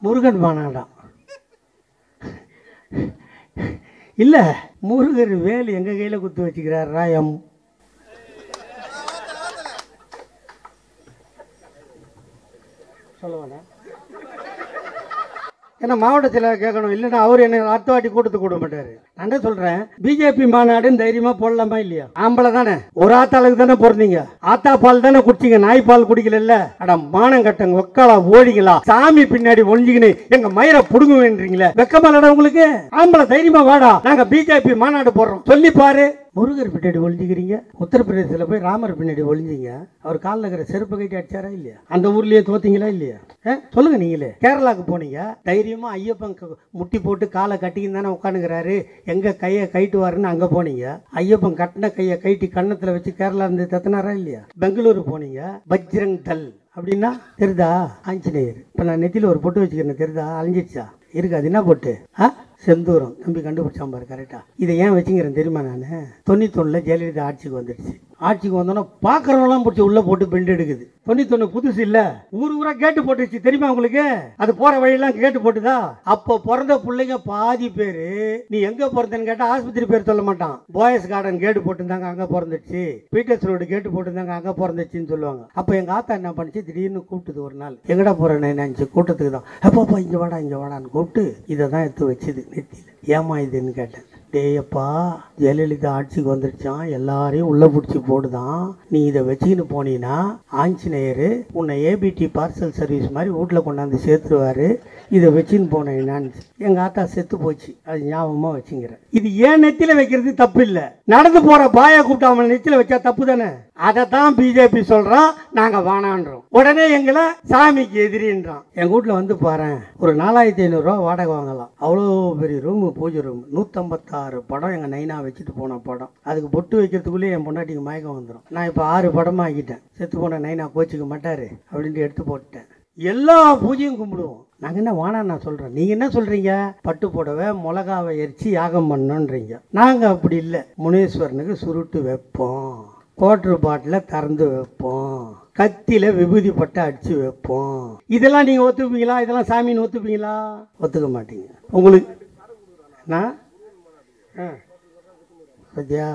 முருகன் மாநாடாம். இல்லை, முருகர் வேல் எங்கள் கையில் குத்து வச்சுக்கிறார் ராயம். சொல்லுவானே, ஏன்னா மாவட்டத்தில் கேட்கணும், இல்லைன்னா அவர் என்ன அடுத்த வாட்டி கூட்டத்துக்கு கூட மாட்டார். நான் தான் சொல்கிறேன், பிஜேபி மாநாடுன்னு தைரியமாக போடலாமா இல்லையா? ஆம்பளை தானே, ஒரு ஆத்தாளுக்கு தானே பிறந்தீங்க, ஆத்தா பால் தானே குடிச்சிங்க, நாய் பால் குடிக்கல. அட மானம் கட்டங்க, ஒக்காலா ஓடிங்களா, சாமி பின்னாடி ஒழிஞ்சிக்கின்னு எங்க மயிரை புடுங்குவேன்றீங்களே, வெக்கமாலடா உங்களுக்கு? ஆம்பளை தைரியமா வாடா, நாங்க பிஜேபி மாநாடு போடுறோம் சொல்லி பாரு. முருகர் பின்னாடி ஒழிஞ்சிக்கிறீங்க, உத்தரப்பிரதேசத்தில் போய் ராமர் பின்னாடி ஒழிஞ்சிங்க, அவர் காலில் இருக்கிற செருப்பு கட்டி அடிச்சாரா இல்லையா? அந்த ஊர்லயே தோத்தீங்களா இல்லையா? சொல்லுங்க. நீங்களே கேரளாவுக்கு போனீங்க, தைரியமா ஐயப்பன் முட்டி போட்டு காலை கட்டிக்கின்னு தானே உட்காந்துக்கிறாரு, எங்க கையை கைட்டுவாருன்னு அங்க போனீங்க, ஐயப்பன் கட்டின கையை கைட்டி கன்னத்துல வச்சு கேரளா இருந்து தத்தினாரா இல்லையா? பெங்களூரு போனீங்க, பஜ்ரங் தல் அப்படின்னா தெரிதா? ஆஞ்சநேயர். இப்ப நான் நெத்தியில ஒரு பொட்டு வச்சுக்கிறேன், தெரிதா? அழிஞ்சிடுச்சா? இருக்கு. அது என்ன பொட்டு? செந்தூரம். தம்பி கண்டுபிடிச்சான் பாரு கரெக்டா. இதை ஏன் வச்சுக்கிறேன் தெரியுமா? நான் 91 ஜெயலலிதா ஆட்சிக்கு வந்துடுச்சு. ஆட்சிக்கு வந்தோன்னா பார்க்குறவங்களாம் பிடிச்சி உள்ள போட்டு பெண்டு எடுக்குது. 91 புதுசு இல்லை, ஊர் ஊரா கேட்டு போட்டுச்சு தெரியுமா உங்களுக்கு? அது போற வழியெல்லாம் கேட்டு போட்டுதா? அப்போ பிறந்த பிள்ளைங்க பாதி பேரு நீ எங்க பிறந்தன்னு கேட்டா ஆஸ்பத்திரி பேர் சொல்ல மாட்டான். போயஸ் கார்டன் கேட்டு போட்டுருந்தாங்க, அங்க பிறந்துச்சு. பீட்டர்ஸ் ரோடு கேட்டு போட்டுருந்தாங்க, அங்க பிறந்துச்சுன்னு சொல்லுவாங்க. அப்போ எங்க ஆத்தா என்ன பண்ணிச்சு, திடீர்னு கூப்பிட்டுது ஒரு நாள். எங்கடா போறேன்னு நினைச்சு கூட்டத்துக்கு தான். அப்பா இங்க வாடா இங்க வாடான்னு கூப்பிட்டு இதை தான் எடுத்து வச்சுது நெத்தியில. ஏமா இதுன்னு கேட்டேன். டேயப்பா, ஜெயலலிதா ஆட்சிக்கு வந்துருச்சான், எல்லாரையும் உள்ள பிடிச்சி போடுதான், நீ இதை வச்சுக்கின்னு போனீங்கன்னா ஆஞ்சநேயர் உன்னை ஏபிடி பார்சல் சர்வீஸ் மாதிரி வீட்டில் கொண்டாந்து சேர்த்துருவாரு, இதை வச்சுன்னு போனேன்னான்னு. எங்கள் ஆத்தா செத்து போச்சு, அது ஞாபகமாக வச்சுங்கிறேன். இது ஏன் நெத்தியில் வைக்கிறது தப்பு இல்லை, நடந்து போகிற பாயை கூப்பிட்டு அவன் நெத்தியில் வச்சா தப்பு தானே? அதை தான் பிஜேபி சொல்கிறோம், நாங்கள் வானான்றோம். உடனே எங்களை சாமிக்கு எதிரின்றான். எங்கள் வீட்டில் வந்து பாரு, ஒரு 4500 ரூபா வாடகை வாங்கலாம், அவ்வளோ பெரிய ரூமு, பூஜை ரூம், 156 படம் எங்கள் நைனா வச்சுட்டு போன படம். அதுக்கு பொட்டு வைக்கிறதுக்குள்ளேயே என் பொண்டாட்டிக்கு மயக்கம் வந்துடும். நான் இப்போ 6 படமாக ஆக்கிட்டேன். செத்து போன நைனா கோச்சிக்க மாட்டார் அப்படின்ட்டு எடுத்து போட்டுட்டேன். எல்லா பூஜையும் கும்பிடுவோம். நாங்கள் என்ன வானா நான் சொல்கிறேன், நீங்கள் என்ன சொல்கிறீங்க? பட்டு புடவை மிளகாவை எரிச்சு யாகம் பண்ணணுன்றீங்க. நாங்கள் அப்படி இல்லை, முனீஸ்வரனுக்கு சுருட்டு வைப்போம், கோட்ரு பாட்டில் திறந்து வைப்போம், கத்தியில் விபூதி பட்டை அடித்து வைப்போம். இதெல்லாம் நீங்கள் ஒத்துப்பீங்களா? இதெல்லாம் சாமின்னு ஒத்துப்பீங்களா? ஒத்துக்க மாட்டீங்க. உங்களுக்கு நான் சத்யா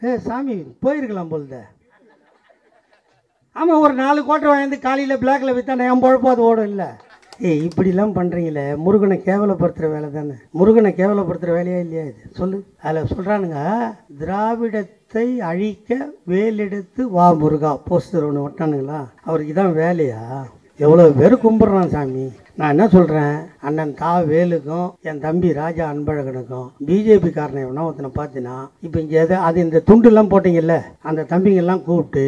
இது சாமி போயிருக்கலாம் போல்த. ஆமாம், ஒரு 4 கோட்டை வாங்கி காலையில் பிளாக்கில் விற்றா என் பொழப்போ அது ஓடும் இல்லை. இப்படிலாம் பண்ணுறீங்களே, முருகனை கேவலப்படுத்துகிற வேலை தானே. முருகனை கேவலப்படுத்துகிற வேலையா இல்லையா இது? சொல்லு. அதில் சொல்கிறானுங்க, திராவிடத்தை அழிக்க வேலெடுத்து வா முருகா போஸ்டர் ஒன்று ஒட்டானுங்களா, அவருக்கு தான் வேலையா? எவ்வளோ பேர் கும்பிட்றான் சாமி. நான் என்ன சொல்கிறேன், அண்ணன் தா வேலுக்கும் என் தம்பி ராஜா அன்பழகனுக்கும் பிஜேபி காரனை எவனா ஒருத்தனை பார்த்தீங்கன்னா, இப்போ இங்கே அது இந்த துண்டுலாம் போட்டிங்கல்ல, அந்த தம்பிங்கெல்லாம் கூப்பிட்டு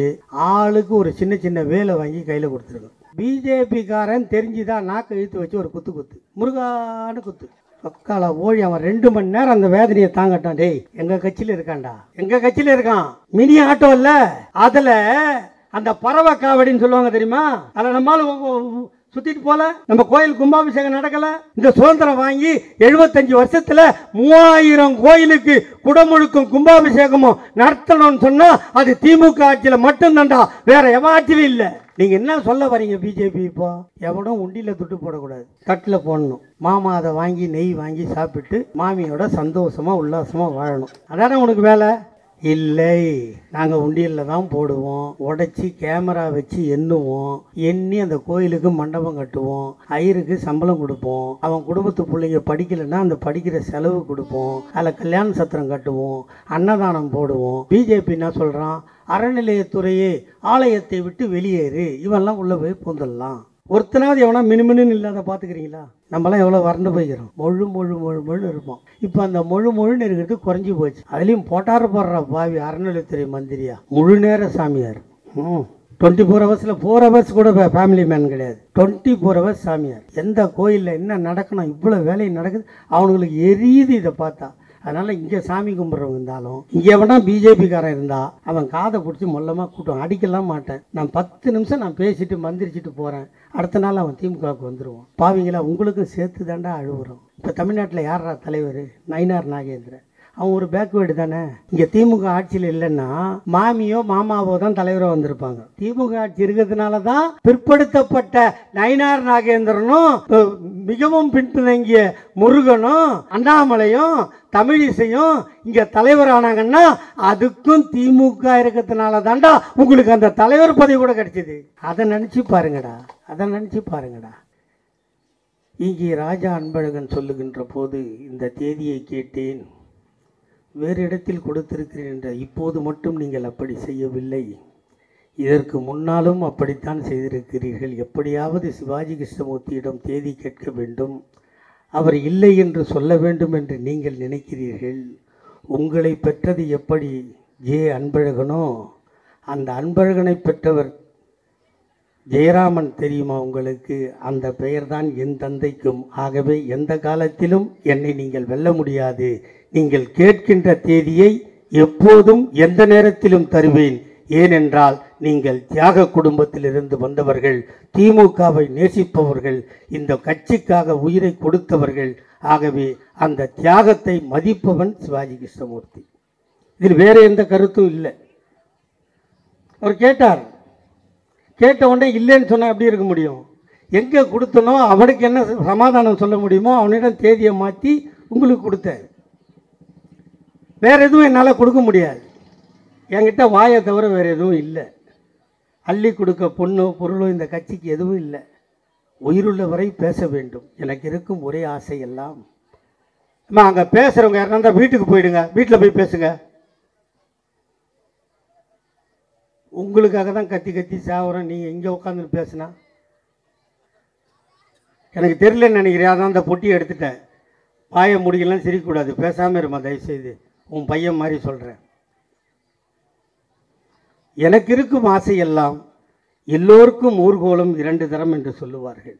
ஆளுக்கு ஒரு சின்ன சின்ன வேலை வாங்கி கையில் கொடுத்துருக்கோம். பிஜேபி காரன் தெரிஞ்சுதான் நாக்கை இழுத்து வச்சு ஒரு குத்து முருகான்னு குத்து. ஒக்கால ஓழி அவன் 2 மணி நேரம் அந்த வேதனையை தாங்கட்டான். டேய், எங்கள் கட்சியில் இருக்கான்டா, எங்கள் கட்சியில் இருக்கான். மினி ஆட்டோ இல்ல, அதில் அந்த பறவை காவடின்னு சொல்லுவாங்க தெரியுமா, அதில் நம்மளால சுத்திட்டு போல. நம்ம கோயில் கும்பாபிஷேகம் நடக்கல. இந்த சுதந்திரம் வாங்கி 75 வருஷத்துல 3000 கோயிலுக்கு குடமுழுக்கும் கும்பாபிஷேகமும் நடத்தணும்னு சொன்னா அது திமுக ஆட்சியில மட்டும்தான்டா, வேற எவன் ஆட்சியிலும் இல்லை. நீங்க என்ன சொல்ல வரீங்க பிஜேபி? இப்போ எவனும் உண்டியில துட்டு போடக்கூடாது, தட்டில் போடணும். மாமா அதை வாங்கி நெய் வாங்கி சாப்பிட்டு மாமியோட சந்தோஷமா உல்லாசமா வாழணும். அதானே உனக்கு வேலை? இல்லை, நாங்கள் உண்டியலில் தான் போடுவோம், உடைச்சி கேமரா வச்சு எண்ணுவோம், எண்ணி அந்த கோயிலுக்கு மண்டபம் கட்டுவோம், ஐயருக்கு சம்பளம் கொடுப்போம், அவன் குடும்பத்து பிள்ளைங்க படிக்கலைன்னா அந்த படிக்கிற செலவு கொடுப்போம், அதில் கல்யாண சத்திரம் கட்டுவோம், அன்னதானம் போடுவோம். பிஜேபி என்ன சொல்கிறான், அறநிலையத்துறையே ஆலயத்தை விட்டு வெளியேறு, இவெல்லாம் உள்ளே போய் பூந்துடலாம். ஒருத்தனாவது எவனா மினுமின்னு இல்லாத பார்த்துக்கிறீங்களா? நம்மளாம் எவ்வளோ வறண்டு போய்க்கிறோம், மொழு இருப்போம். இப்போ அந்த மொழுன்னு இருக்கிறது குறைஞ்சி போச்சு. அதுலேயும் போட்டார போடுற பாவி அறநிலையத்துறை மந்திரியா, முழு நேர சாமியார். 24 ஹவர்ஸில் 4 ஹவர்ஸ் கூட ஃபேமிலி மேன் கிடையாது, 24 ஹவர்ஸ் சாமியார். எந்த கோயிலில் என்ன நடக்கணும், இவ்வளோ வேலை நடக்குது, அவனுங்களுக்கு எரியுது இதை பார்த்தா. அதனால் இங்கே சாமி கும்பிட்றவங்க இருந்தாலும், இங்கே எவனா பிஜேபிக்காரன் இருந்தால் அவன் காதை பிடிச்சி மொல்லமாக கூட்டம் அடிக்கலாம் மாட்டேன். நான் 10 நிமிஷம் நான் பேசிட்டு மந்திரிச்சிட்டு போகிறேன், அடுத்த நாள் அவன் திமுகவுக்கு வந்துடுவான். பாவீங்களா, உங்களுக்கும் சேர்த்து தாண்டா அழுவுறோம். இப்போ தமிழ்நாட்டில் யாரா தலைவர்? நயினார் நாகேந்திரன். அவன் ஒரு பேக்வேர்டு தானே. இங்கே திமுக ஆட்சியில் இல்லைன்னா மாமியோ மாமாவோ தான் தலைவராக வந்திருப்பாங்க. திமுக ஆட்சி இருக்கிறதுனால தான் பிற்படுத்தப்பட்ட நயினார் நாகேந்திரனும் மிகவும் பின்தங்கிய முருகனும் அண்ணாமலையும் தமிழிசையும் இங்க தலைவர் ஆனாங்கன்னா அதுக்கும் திமுக இருக்கிறதுனால தாண்டா உங்களுக்கு அந்த தலைவர் பதவி கூட கிடைச்சது. அதை நினைச்சு பாருங்கடா, அதை நினைச்சு பாருங்கடா. இங்கே ராஜா அன்பழகன் சொல்லுகின்ற போது இந்த தேதியை கேட்டேன், வேறு இடத்தில் கொடுத்திருக்கிறேன் என்ற. இப்போது மட்டும் நீங்கள் அப்படி செய்யவில்லை, இதற்கு முன்னாலும் அப்படித்தான் செய்திருக்கிறீர்கள். எப்படியாவது சிவாஜி கிருஷ்ணமூர்த்தியிடம் தேதி கேட்க வேண்டும், அவர் இல்லை என்று சொல்ல வேண்டும் என்று நீங்கள் நினைக்கிறீர்கள். உங்களை பெற்றது எப்படி ஜே அன்பழகனோ, அந்த அன்பழகனை பெற்றவர் ஜெயராமன் தெரியுமா உங்களுக்கு? அந்த பெயர்தான் என் தந்தைக்கும். ஆகவே எந்த காலத்திலும் என்னை நீங்கள் வெல்ல முடியாது. நீங்கள் கேட்கின்ற தேதியை எப்போதும் எந்த நேரத்திலும் தருவேன். ஏனென்றால் நீங்கள் தியாக குடும்பத்திலிருந்து வந்தவர்கள், திமுகவை நேசிப்பவர்கள், இந்த கட்சிக்காக உயிரை கொடுத்தவர்கள். ஆகவே அந்த தியாகத்தை மதிப்பவன் சிவாஜி கிருஷ்ணமூர்த்தி. இதில் வேற எந்த கருத்தும் இல்லை. அவர் கேட்டார், கேட்ட உடனே இல்லைன்னு சொன்னால் எப்படி இருக்க முடியும்? எங்கே கொடுத்தனோ அவனுக்கு என்ன சமாதானம் சொல்ல முடியுமோ அவனிடம் தேதியை மாற்றி உங்களுக்கு கொடுத்தேன். வேற எதுவும் என்னால் கொடுக்க முடியாது. என்கிட்ட வாயை தவிர வேறு எதுவும் இல்லை. அள்ளி கொடுக்க பொண்ணோ பொருளோ இந்த கட்சிக்கு எதுவும் இல்லை. உயிருள்ள வரை பேச வேண்டும். எனக்கு இருக்கும் ஒரே ஆசை எல்லாம், அம்மா அங்கே பேசுகிறவங்க யாருன்னா இருந்தால் வீட்டுக்கு போயிடுங்க, வீட்டில் போய் பேசுங்க. உங்களுக்காக தான் கத்தி கத்தி சாவுறேன். நீங்கள் இங்கே உட்காந்து பேசுனா எனக்கு தெரியலன்னு நினைக்கிறேன். அதான் அந்த பொட்டியை எடுத்துட்டேன். வாயை முடிக்கலாம், சிரிக்கக்கூடாது, பேசாமல் இருமா தயவுசெய்து. உன் பையன் மாதிரி சொல்கிறேன். எனக்கு இருக்கும் ஆசையெல்லாம், எல்லோருக்கும் ஊர்வலம் 2 தரம் என்று சொல்லுவார்கள்.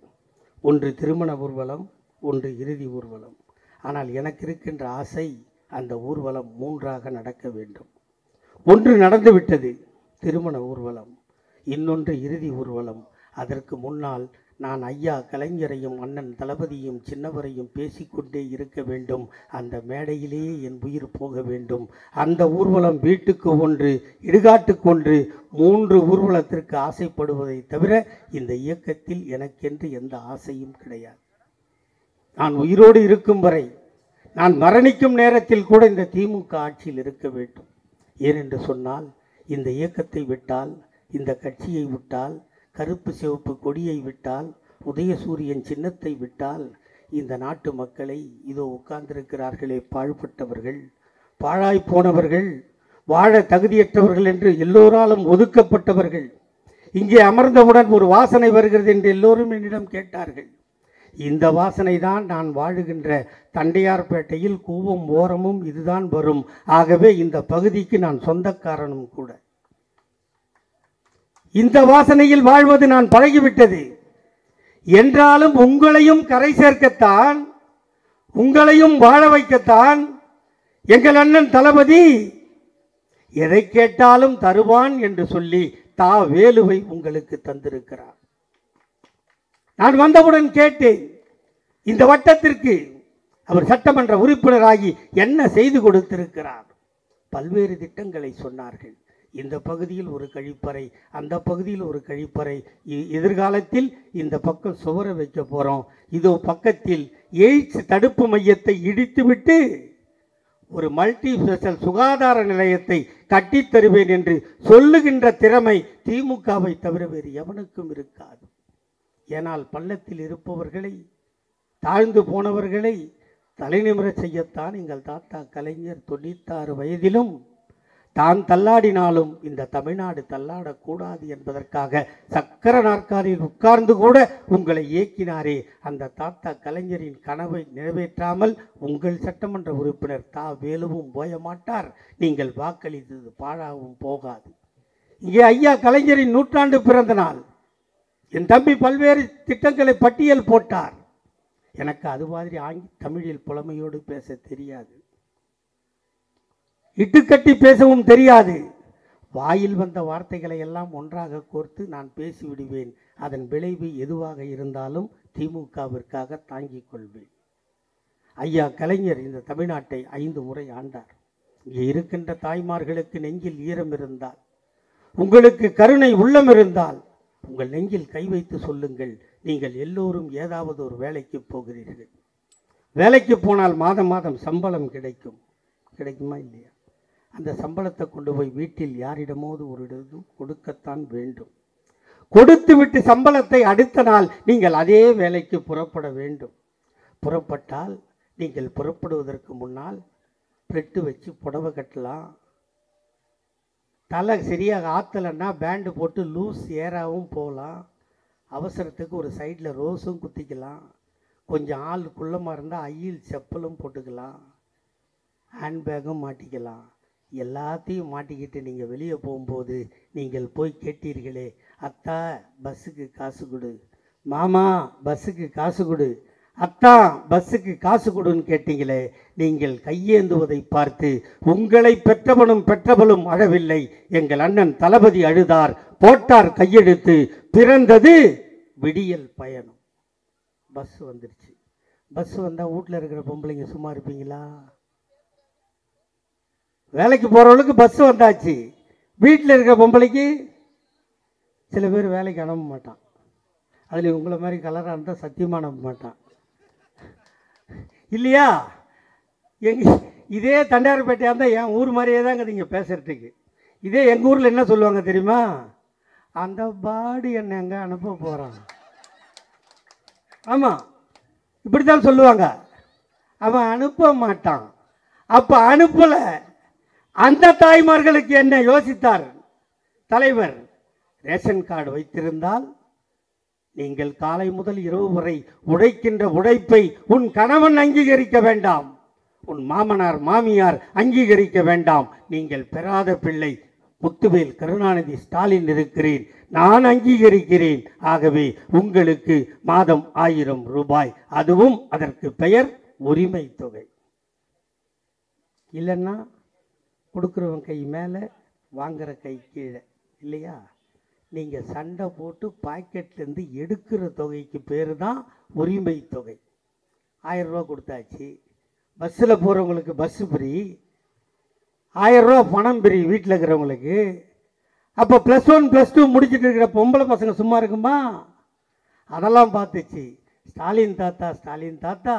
ஒன்று திருமண ஊர்வலம், ஒன்று இறுதி ஊர்வலம். ஆனால் எனக்கு இருக்கின்ற ஆசை அந்த ஊர்வலம் 3ஆக நடக்க வேண்டும். ஒன்று நடந்துவிட்டது, திருமண ஊர்வலம். இன்னொன்று இறுதி ஊர்வலம். அதற்கு முன்னால் நான் ஐயா கலைஞரையும் அண்ணன் தளபதியும் சின்னவரையும் பேசிக்கொண்டே இருக்க வேண்டும். அந்த மேடையிலேயே என் உயிர் போக வேண்டும். அந்த ஊர்வலம் வீட்டுக்கு ஒன்று, இடுகாட்டுக்கு ஒன்று, 3 ஊர்வலத்திற்கு ஆசைப்படுவதை தவிர இந்த இயக்கத்தில் எனக்கென்று எந்த ஆசையும் கிடையாது. நான் உயிரோடு இருக்கும் வரை, நான் மரணிக்கும் நேரத்தில் கூட இந்த திமுக ஆட்சியில் இருக்க வேண்டும். ஏனென்று சொன்னால், இந்த இயக்கத்தை விட்டால், இந்த கட்சியை விட்டால், கருப்பு சிவப்பு கொடியை விட்டால், உதயசூரியன் சின்னத்தை விட்டால், இந்த நாட்டு மக்களை இதோ உட்கார்ந்திருக்கிறார்களே பாழ்பட்டவர்கள், பாழாய் போனவர்கள், வாழ தகுதியற்றவர்கள் என்று எல்லோராலும் ஒதுக்கப்பட்டவர்கள், இங்கே அமர்ந்தவுடன் ஒரு வாசனை வருகிறது என்று எல்லோரும் என்னிடம் கேட்டார்கள். இந்த வாசனை தான் நான் வாழுகின்ற தண்டையார்பேட்டையில் கூவம் ஓரமும் இதுதான் வரும். ஆகவே இந்த பகுதிக்கு நான் சொந்தக்காரனும் கூட. இந்த வாசனையில் வாழ்வது நான் பழகிவிட்டது. என்றாலும் உங்களையும் கரை சேர்க்கத்தான், உங்களையும் வாழ வைக்கத்தான் எங்கள் அண்ணன் தளபதி எதை கேட்டாலும் தருவான் என்று சொல்லி தா வேலுவை உங்களுக்கு தந்திருக்கிறார். நான் வந்தவுடன் கேட்டேன், இந்த வட்டத்திற்கு அவர் சட்டமன்ற உறுப்பினராகி என்ன செய்து கொடுத்திருக்கிறார். பல்வேறு திட்டங்களை சொன்னார்கள். இந்த பகுதியில் ஒரு கழிப்பறை, அந்த பகுதியில் ஒரு கழிப்பறை, எதிர்காலத்தில் இந்த பக்கம் சுவர வைக்க போகிறோம், இதோ பக்கத்தில் எய்ட்ஸ் தடுப்பு மையத்தை இடித்துவிட்டு ஒரு மல்டி ஸ்பெஷல் சுகாதார நிலையத்தை கட்டித்தருவேன் என்று சொல்லுகின்ற திறமை திமுகவை தவிர வேறு எவனுக்கும் இருக்காது. ஏனால் பள்ளத்தில் இருப்பவர்களை, தாழ்ந்து போனவர்களை தலைநிமிர செய்யத்தான் எங்கள் தாத்தா கலைஞர் 96 வயதிலும் தான் தள்ளாடினாலும் இந்த தமிழ்நாடு தள்ளாடக்கூடாது என்பதற்காக சக்கர நாற்காலியில் உட்கார்ந்து கூட உங்களை இயக்கினாரே, அந்த தாத்தா கலைஞரின் கனவை நிறைவேற்றாமல் உங்கள் சட்டமன்ற உறுப்பினர் தா வேலுவும் போய மாட்டார். நீங்கள் வாக்களித்தது பாழாகவும் போகாது. இங்கே ஐயா கலைஞரின் 100ஆண்டு பிறந்த நாள். என் தம்பி பல்வேறு திட்டங்களை பட்டியல் போட்டார். எனக்கு அது மாதிரி தமிழில் புலமையோடு பேச தெரியாது, இட்டுக்கட்டி பேசவும் தெரியாது. வாயில் வந்த வார்த்தைகளை எல்லாம் ஒன்றாக கோர்த்து நான் பேசிவிடுவேன். அதன் விளைவு எதுவாக இருந்தாலும் திமுகவிற்காக தாங்கிக் கொள்வேன். ஐயா கலைஞர் இந்த தமிழ்நாட்டை 5 முறை ஆண்டார். இங்கே இருக்கின்ற தாய்மார்களுக்கு நெஞ்சில் ஈரம் இருந்தால், உங்களுக்கு கருணை உள்ளம் இருந்தால், உங்கள் நெஞ்சில் கை வைத்து சொல்லுங்கள், நீங்கள் எல்லோரும் ஏதாவது ஒரு வேலைக்கு போகிறீர்கள். வேலைக்கு போனால் மாதம் மாதம் சம்பளம் கிடைக்கும். கிடைக்குமா இல்லையா? அந்த சம்பளத்தை கொண்டு போய் வீட்டில் யாரிடமோது ஒரு இடமும் கொடுக்கத்தான் வேண்டும். கொடுத்து விட்டு சம்பளத்தை அடுத்த நாள் நீங்கள் அதே வேலைக்கு புறப்பட வேண்டும். புறப்பட்டால் நீங்கள் புறப்படுவதற்கு முன்னால் பிரெட்டு வச்சு புடவை கட்டலாம். தலை சரியாக ஆற்றலைன்னா பேண்டு போட்டு லூஸ் ஏராவும் போகலாம். அவசரத்துக்கு ஒரு சைடில் ரோஸும் குத்திக்கலாம். கொஞ்சம் ஆள் குள்ளமாக இருந்தால் ஐயில் செப்பலும் போட்டுக்கலாம். ஹேண்ட்பேக்கும் மாட்டிக்கலாம். எல்லாத்தையும் மாட்டிக்கிட்டு நீங்கள் வெளியே போகும்போது நீங்கள் போய் கேட்டீர்களே, அத்தா பஸ்ஸுக்கு காசு கொடு, மாமா பஸ்ஸுக்கு காசு கொடு, அத்தா பஸ்ஸுக்கு காசு கொடுன்னு கேட்டீங்களே, நீங்கள் கையேந்துவதை பார்த்து உங்களை பெற்றவனும் அழவில்லை. எங்கள் அண்ணன் தளபதி அழுதார், போட்டார் கையெழுத்து, பிறந்தது விடியல் பயணம். பஸ் வந்துருச்சு. பஸ் வந்தால் வீட்டில் இருக்கிற பொம்பளைங்க சும்மா இருப்பீங்களா? வேலைக்கு போகிறவங்களுக்கு பஸ் வந்தாச்சு, வீட்டில் இருக்கிற பொம்பளைக்கு சில பேர் வேலைக்கு அனுப்ப மாட்டான். அதில் உங்களை மாதிரி கலராக இருந்தால் சத்தியமாக அனுப்ப மாட்டான் இல்லையா? இதே தண்டையார்பேட்டையாக இருந்தால் என் ஊர் மாதிரியே தாங்க நீங்கள் பேசுகிறதுக்கு. இதே எங்கள் ஊரில் என்ன சொல்லுவாங்க தெரியுமா? அந்த பாடி என்னை எங்கே அனுப்ப போகிறான். ஆமாம், இப்படி தான் சொல்லுவாங்க. அவன் அனுப்ப மாட்டான். அப்போ அனுப்பலை. அந்த தாய்மார்களுக்கு என்ன யோசித்தார் தலைவர்? ரேஷன் கார்டு வைத்திருந்தால் நீங்கள் காலை முதல் இரவு வரை உழைக்கின்ற உழைப்பை உன் கணவன் அங்கீகரிக்க வேண்டாம், உன் மாமனார் மாமியார் அங்கீகரிக்க வேண்டாம். நீங்கள் பெறாத பிள்ளை முத்துவேல் கருணாநிதி ஸ்டாலின் இருக்கிறேன், நான் அங்கீகரிக்கிறேன். ஆகவே உங்களுக்கு மாதம் 1000 ரூபாய், அதுவும் அதற்கு பெயர் உரிமை தொகை. இல்லைன்னா கொடுக்குறவன் கை மேலே, வாங்குற கை கீழே, இல்லையா? நீங்கள் சண்டை போட்டு பாக்கெட்லேருந்து எடுக்கிற தொகைக்கு பேர் தான் உரிமை தொகை. 1000 ரூபா கொடுத்தாச்சு. பஸ்ஸில் போகிறவங்களுக்கு பஸ்ஸு ஃப்ரீ, 1000 ரூபா பணம் ஃப்ரீ வீட்டில் இருக்கிறவங்களுக்கு. அப்போ +1 +2 முடிச்சுட்டு இருக்கிற பொம்பளை பசங்க சும்மா இருக்குமா? அதெல்லாம் பார்த்துச்சு. ஸ்டாலின் தாத்தா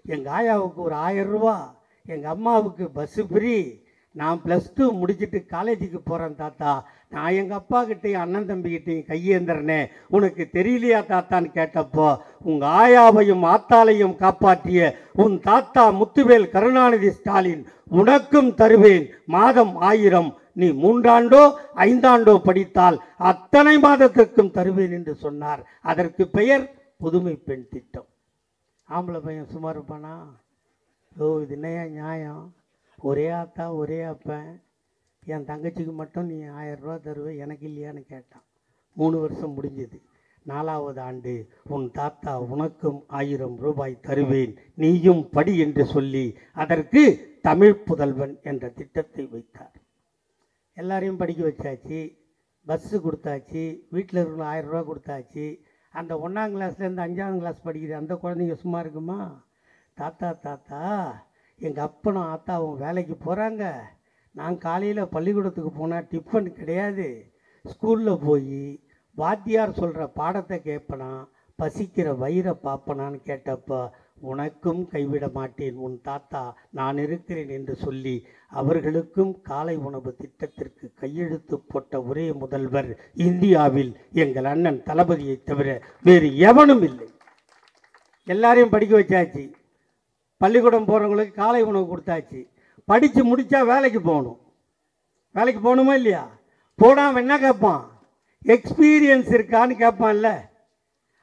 எங்கள் ஆயாவுக்கு ஒரு 1000 ரூபா, எங்கள் அம்மாவுக்கு பஸ்ஸு ஃப்ரீ, நான் +2 முடிச்சுட்டு காலேஜுக்கு போகிறேன் தாத்தா, நான் எங்கள் அப்பா கிட்டையும் அண்ணன் தம்பிக்கிட்டையும் கையேந்திரனே, உனக்கு தெரியலையா தாத்தான்னு கேட்டப்போ, உங்கள் ஆயாவையும் ஆத்தாலையும் காப்பாற்றிய உன் தாத்தா முத்துவேல் கருணாநிதி ஸ்டாலின் உனக்கும் தருவேன் மாதம் 1000, நீ 3 ஆண்டோ 5 ஆண்டோ படித்தால் அத்தனை மாதத்திற்கும் தருவேன் என்று சொன்னார். அதற்கு பெயர் புதுமை பெண் திட்டம். ஆம்பளை பையன் சும்மா இருப்பானா? இது என்னையா நியாயம்? ஒரே ஆத்தா ஒரே அப்பன், என் தங்கச்சிக்கு மட்டும் நீ 1000 ரூபா தருவேன், எனக்கு இல்லையான்னு கேட்டான். 3 வருஷம் முடிஞ்சது. 4வது ஆண்டு உன் தாத்தா உனக்கும் 1000 ரூபாய் தருவேன், நீயும் படி என்று சொல்லி அதற்கு தமிழ் புதல்வன் என்ற திட்டத்தை வைத்தார். எல்லாரையும் படிக்க வச்சாச்சு, பஸ்ஸு கொடுத்தாச்சு, வீட்டில் இருக்கிற 1000 ரூபா கொடுத்தாச்சு. அந்த 1ஆம் கிளாஸ்லேருந்து 5ஆம் கிளாஸ் படிக்கிற அந்த குழந்தைங்க சும்மா இருக்குமா? தாத்தா எங்கள் அப்பனும் ஆத்தாவும் வேலைக்கு போகிறாங்க, நான் காலையில் பள்ளிக்கூடத்துக்கு போனால் டிஃபன் கிடையாது, ஸ்கூலில் போய் வாத்தியார் சொல்கிற பாடத்தை கேட்பனா, பசிக்கிற வயிறை பார்ப்பனான்னு கேட்டப்போ, உனக்கும் கைவிட மாட்டேன் உன் தாத்தா நான் இருக்கிறேன் என்று சொல்லி அவர்களுக்கும் காலை உணவு திட்டத்திற்கு கையெழுத்து போட்ட ஒரே முதல்வர் இந்தியாவில் எங்கள் அண்ணன் தளபதியை தவிர வேறு எவனும் இல்லை. எல்லாரையும் படிக்க வச்சாச்சு, பள்ளிக்கூடம் போகிறவங்களுக்கு காலை உணவு கொடுத்தாச்சு. படித்து முடித்தா வேலைக்கு போகணும். வேலைக்கு போகணுமா இல்லையா? போடாமல் என்ன கேட்பான்? எக்ஸ்பீரியன்ஸ் இருக்கான்னு கேட்பான்ல.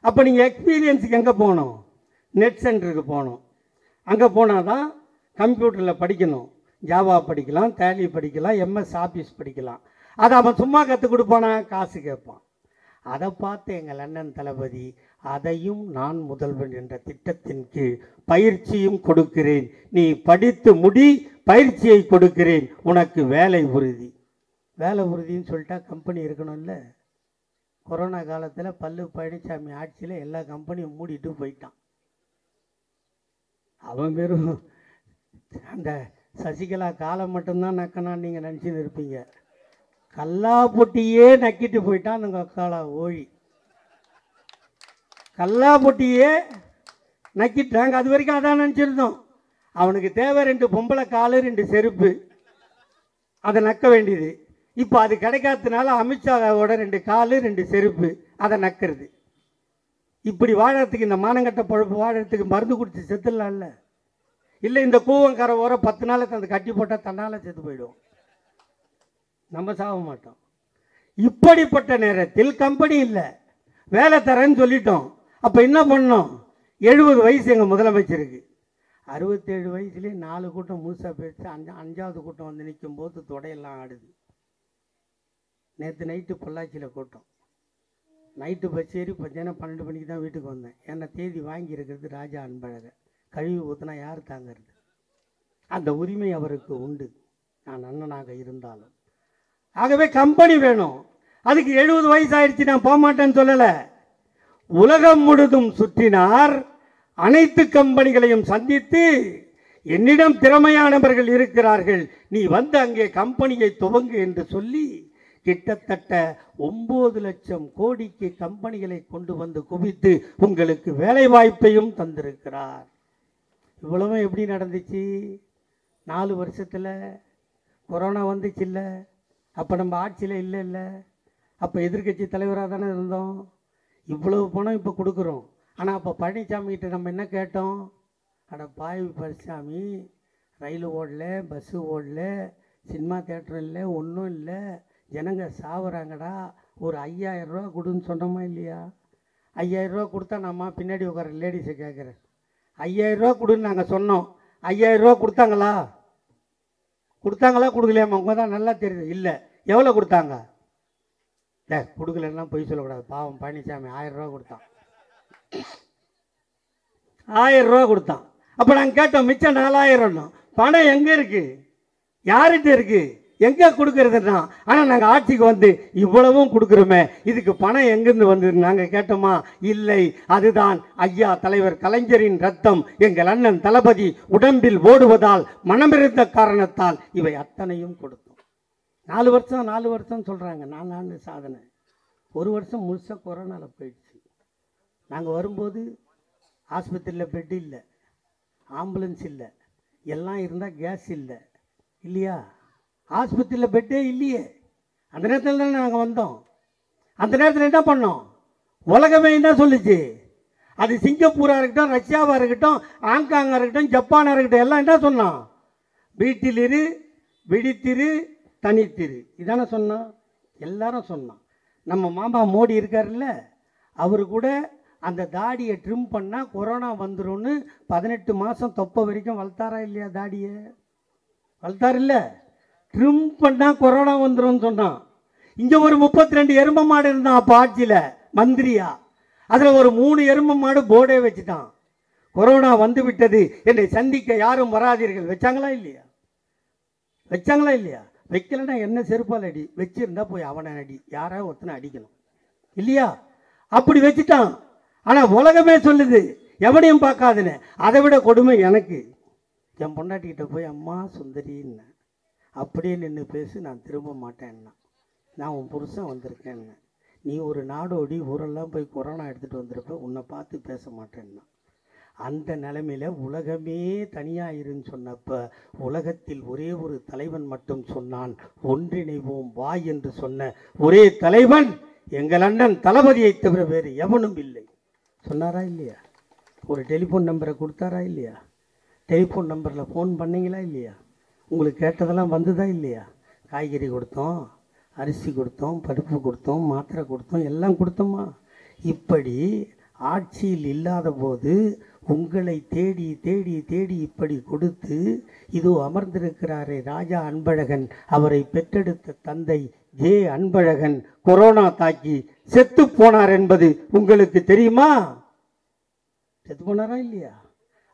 அப்போ நீங்கள் எக்ஸ்பீரியன்ஸுக்கு எங்கே போகணும்? நெட் சென்டருக்கு போகணும். அங்கே போனால் தான் கம்ப்யூட்டரில் படிக்கணும். ஜாவா படிக்கலாம், டேலி படிக்கலாம், எம்எஸ் ஆஃபீஸ் படிக்கலாம். அதை அவன் சும்மா கற்றுக் கொடுப்பானா? காசு கேட்பான். அதை பார்த்து எங்கள் அண்ணன் தளபதி அதையும் நான் முதல்வன் என்ற திட்டத்தின் கீழ் பயிற்சியும் கொடுக்கிறேன், நீ படித்து முடி, பயிற்சியை கொடுக்கிறேன், உனக்கு வேலை உறுதி. வேலை உறுதின்னு சொல்லிட்டா கம்பெனி இருக்கணும்ல. கொரோனா காலத்தில் பல்லு பழனிசாமி ஆட்சியில் எல்லா கம்பெனியும் மூடிட்டு போயிட்டான். அவன் வெறும் அந்த சசிகலா காலம் மட்டும்தான் நக்கனான்னு நீங்கள் நினச்சின்னு இருப்பீங்க. கல்லா பொட்டியே நக்கிட்டு போயிட்டான் அந்த அக்காலா ஓழி. கல்லா பொட்டியே நக்கிட்டாங்க. அது வரைக்கும் அதான் நினச்சிருந்தோம். அவனுக்கு தேவை 2 பொம்பளை காலு 2 செருப்பு, அதை நக்க வேண்டியது. இப்போ அது கிடைக்காததுனால அமித்ஷாவோட 2 காலு 2 செருப்பு, அதை நக்கிறது. இப்படி வாழறதுக்கு, இந்த மானங்கட்ட பழப்பு வாழறதுக்கு மருந்து குடிச்சு செத்துடலாம்ல. இல்லை இந்த கூவங்கரை ஓர 10 நாளைக்கு அந்த கட்டி போட்டால் தன்னால் செத்து போயிடும், நம்ம சாக மாட்டோம். இப்படிப்பட்ட நேரத்தில் கம்பெனி இல்லை, வேலை தரேன்னு சொல்லிட்டோம். அப்போ என்ன பண்ணோம்? 70 வயசு எங்கள் முதலமைச்சருக்கு. 67 வயசுலேயே 4 கூட்டம் முழுசாக போயிடுச்சு. 5வது கூட்டம் வந்து நிற்கும் போது தொடையெல்லாம் ஆடுது. நேற்று நைட்டு பொள்ளாச்சியில் கூட்டம். நைட்டு பஸ் ஏறி பார்த்தீங்கன்னா 12 மணிக்கு தான் வீட்டுக்கு வந்தேன். ஏன்னா தேதி வாங்கி இருக்கிறது ராஜா அன்பழகன். கழுவி ஊற்றினா யார் தாங்கிறது? அந்த உரிமை அவருக்கு உண்டு, நான் அண்ணனாக இருந்தாலும். ஆகவே கம்பெனி வேணும். அதுக்கு 70 வயசு ஆயிடுச்சு, நான் போக மாட்டேன்னு சொல்லலை. உலகம் முழுதும் சுற்றினார், அனைத்து கம்பெனிகளையும் சந்தித்து, என்னிடம் திறமையானவர்கள் இருக்கிறார்கள், நீ வந்து அங்கே கம்பெனியை துவங்கு என்று சொல்லி கிட்டத்தட்ட 9 லட்சம் கோடிக்கு கம்பெனிகளை கொண்டு வந்து குவித்து உங்களுக்கு வேலை வாய்ப்பையும் தந்திருக்கிறார். இவ்வளவும் எப்படி நடந்துச்சு? 4 வருஷத்தில். கொரோனா வந்துச்சு இல்லை, அப்போ நம்ம ஆட்சியில் இல்லை, அப்போ எதிர்கட்சி தலைவராக தானே இருந்தோம். இவ்வளவு பணம் இப்போ கொடுக்குறோம். ஆனால் அப்போ பழனிசாமிகிட்ட நம்ம என்ன கேட்டோம்? அட பாய் பழனிசாமி, ரயில் ஓடல, பஸ்ஸு ஓடல, சினிமா தேட்டர் இல்லை, ஒன்றும் இல்லை, ஜனங்க சாவுறாங்கடா, ஒரு 5000 ரூபா கொடுன்னு சொன்னோமா இல்லையா? 5000 ரூபா கொடுத்தா நம்ம பின்னாடி உட்கார லேடிஸை கேட்குறேன், 5000 ரூபா கொடுன்னு நாங்கள் சொன்னோம். 5000 ரூபா கொடுத்தாங்களா? கொடுக்கலையாம்மா? உங்க தான் நல்லா தெரியுது. இல்லை. எவ்வளோ கொடுத்தாங்க? கொடுக்கலன்னா பொய் சொல்லக்கூடாது. பாவம் பழனிசாமி 1000 ரூபா கொடுத்தான். 1000 ரூபா கொடுத்தான். அப்போ நாங்கள் கேட்டோம், மிச்சம் 4000. பணம் எங்கே இருக்கு? யார்கிட்ட இருக்கு? எங்கே கொடுக்கறதுன்னா? ஆனால் நாங்கள் ஆட்சிக்கு வந்து இவ்வளவும் கொடுக்குறோமே, இதுக்கு பணம் எங்கேருந்து வந்தது நாங்கள் கேட்டோமா? இல்லை. அதுதான் ஐயா தலைவர் கலைஞரின் ரத்தம் எங்கள் அண்ணன் தளபதி உடம்பில் ஓடுவதால், மனமிருந்த காரணத்தால் இவை அத்தனையும் கொடுத்தோம். 4 வருஷம் சொல்கிறாங்க. 4 ஆண்டு சாதனை. 1 வருஷம் முழுசாக கொரோனாவில் போயிடுச்சு. நாங்கள் வரும்போது ஆஸ்பத்திரியில் பெட் இல்லை, ஆம்புலன்ஸ் இல்லை, எல்லாம் இருந்தால் கேஸ் இல்லை இல்லையா? ஆஸ்பத்திரியில் பெட்டே இல்லையே. அந்த நேரத்தில் தானே நாங்கள் வந்தோம். அந்த நேரத்தில் என்ன பண்ணோம்? உலகமே என்ன சொல்லிச்சு? அது சிங்கப்பூராக இருக்கட்டும், ரஷ்யாவாக இருக்கட்டும், ஹாங்காங்காக இருக்கட்டும், ஜப்பானாக இருக்கட்டும், எல்லாம் என்ன சொன்னோம்? வீட்டிலிரு, விழித்திரு, தனித்திரு, இதானே சொன்னோம். எல்லாரும் சொன்னோம். நம்ம மாமா மோடி இருக்காருல்ல, அவர் கூட அந்த தாடியை ட்ரிம் பண்ணால் கொரோனா வந்துடும்னு 18 மாதம் தொப்பை வரைக்கும் வளர்த்தாரா இல்லையா? தாடியை வளர்த்தார் இல்லை, ட்ரிம் பண்ணால் கொரோனா வந்துடும் சொன்னான். இங்கே ஒரு 32 எரும மாடு இருந்தான் அப்போ ஆட்சியில் மந்திரியா. அதில் ஒரு 3 எரும மாடு போர்டே வச்சுட்டான். கொரோனா வந்து விட்டது, என்னை சந்திக்க யாரும் வராதீர்கள். வச்சாங்களா இல்லையா? வைக்கலன்னா என்ன செருப்பால் அடி, வச்சிருந்தா போய் அவனை அடி, யாராவது ஒருத்தனை அடிக்கணும் இல்லையா? அப்படி வச்சுட்டான். ஆனால் உலகமே சொல்லுது எவனையும் பார்க்காதுன்னு. அதை விட கொடுமை எனக்கு. என் பொண்டாட்டிக்கிட்ட போய் அம்மா சுந்தரின்னு அப்படியே நின்று பேசு, நான் திரும்ப மாட்டேன்னா. நான் உன் புருஷன் வந்திருக்கேன்னு. நீ ஒரு நாடோடி ஊரெல்லாம் போய் கொரோனா எடுத்துகிட்டு வந்திருப்ப, உன்னை பார்த்து பேச மாட்டேன்னா. அந்த நிலைமையில் உலகமே தனியாக இருன்னு சொன்னப்போ உலகத்தில் ஒரே ஒரு தலைவன் மட்டும் சொன்னான், ஒன்றிணைவோம் வா என்று சொன்ன ஒரே தலைவன் எங்கள் அண்ணன் தளபதியை தவிர வேறு எவனும் இல்லை. சொன்னாரா இல்லையா? ஒரு டெலிஃபோன் நம்பரை கொடுத்தாரா இல்லையா? டெலிஃபோன் நம்பரில் ஃபோன் பண்ணிங்களா இல்லையா? உங்களுக்கு கேட்டதெல்லாம் வந்ததா இல்லையா? காய்கறி கொடுத்தோம், அரிசி கொடுத்தோம், பருப்பு கொடுத்தோம், மாத்திரை கொடுத்தோம், எல்லாம் கொடுத்தோமா? இப்படி ஆட்சியில் இல்லாத போது உங்களை தேடி தேடி தேடி இப்படி கொடுத்து, இதோ அமர்ந்திருக்கிறாரே ராஜா அன்பழகன், அவரை பெற்றெடுத்த தந்தை ஜே அன்பழகன் கொரோனா தாக்கி செத்து போனார் என்பது உங்களுக்கு தெரியுமா? செத்து போனாரா இல்லையா?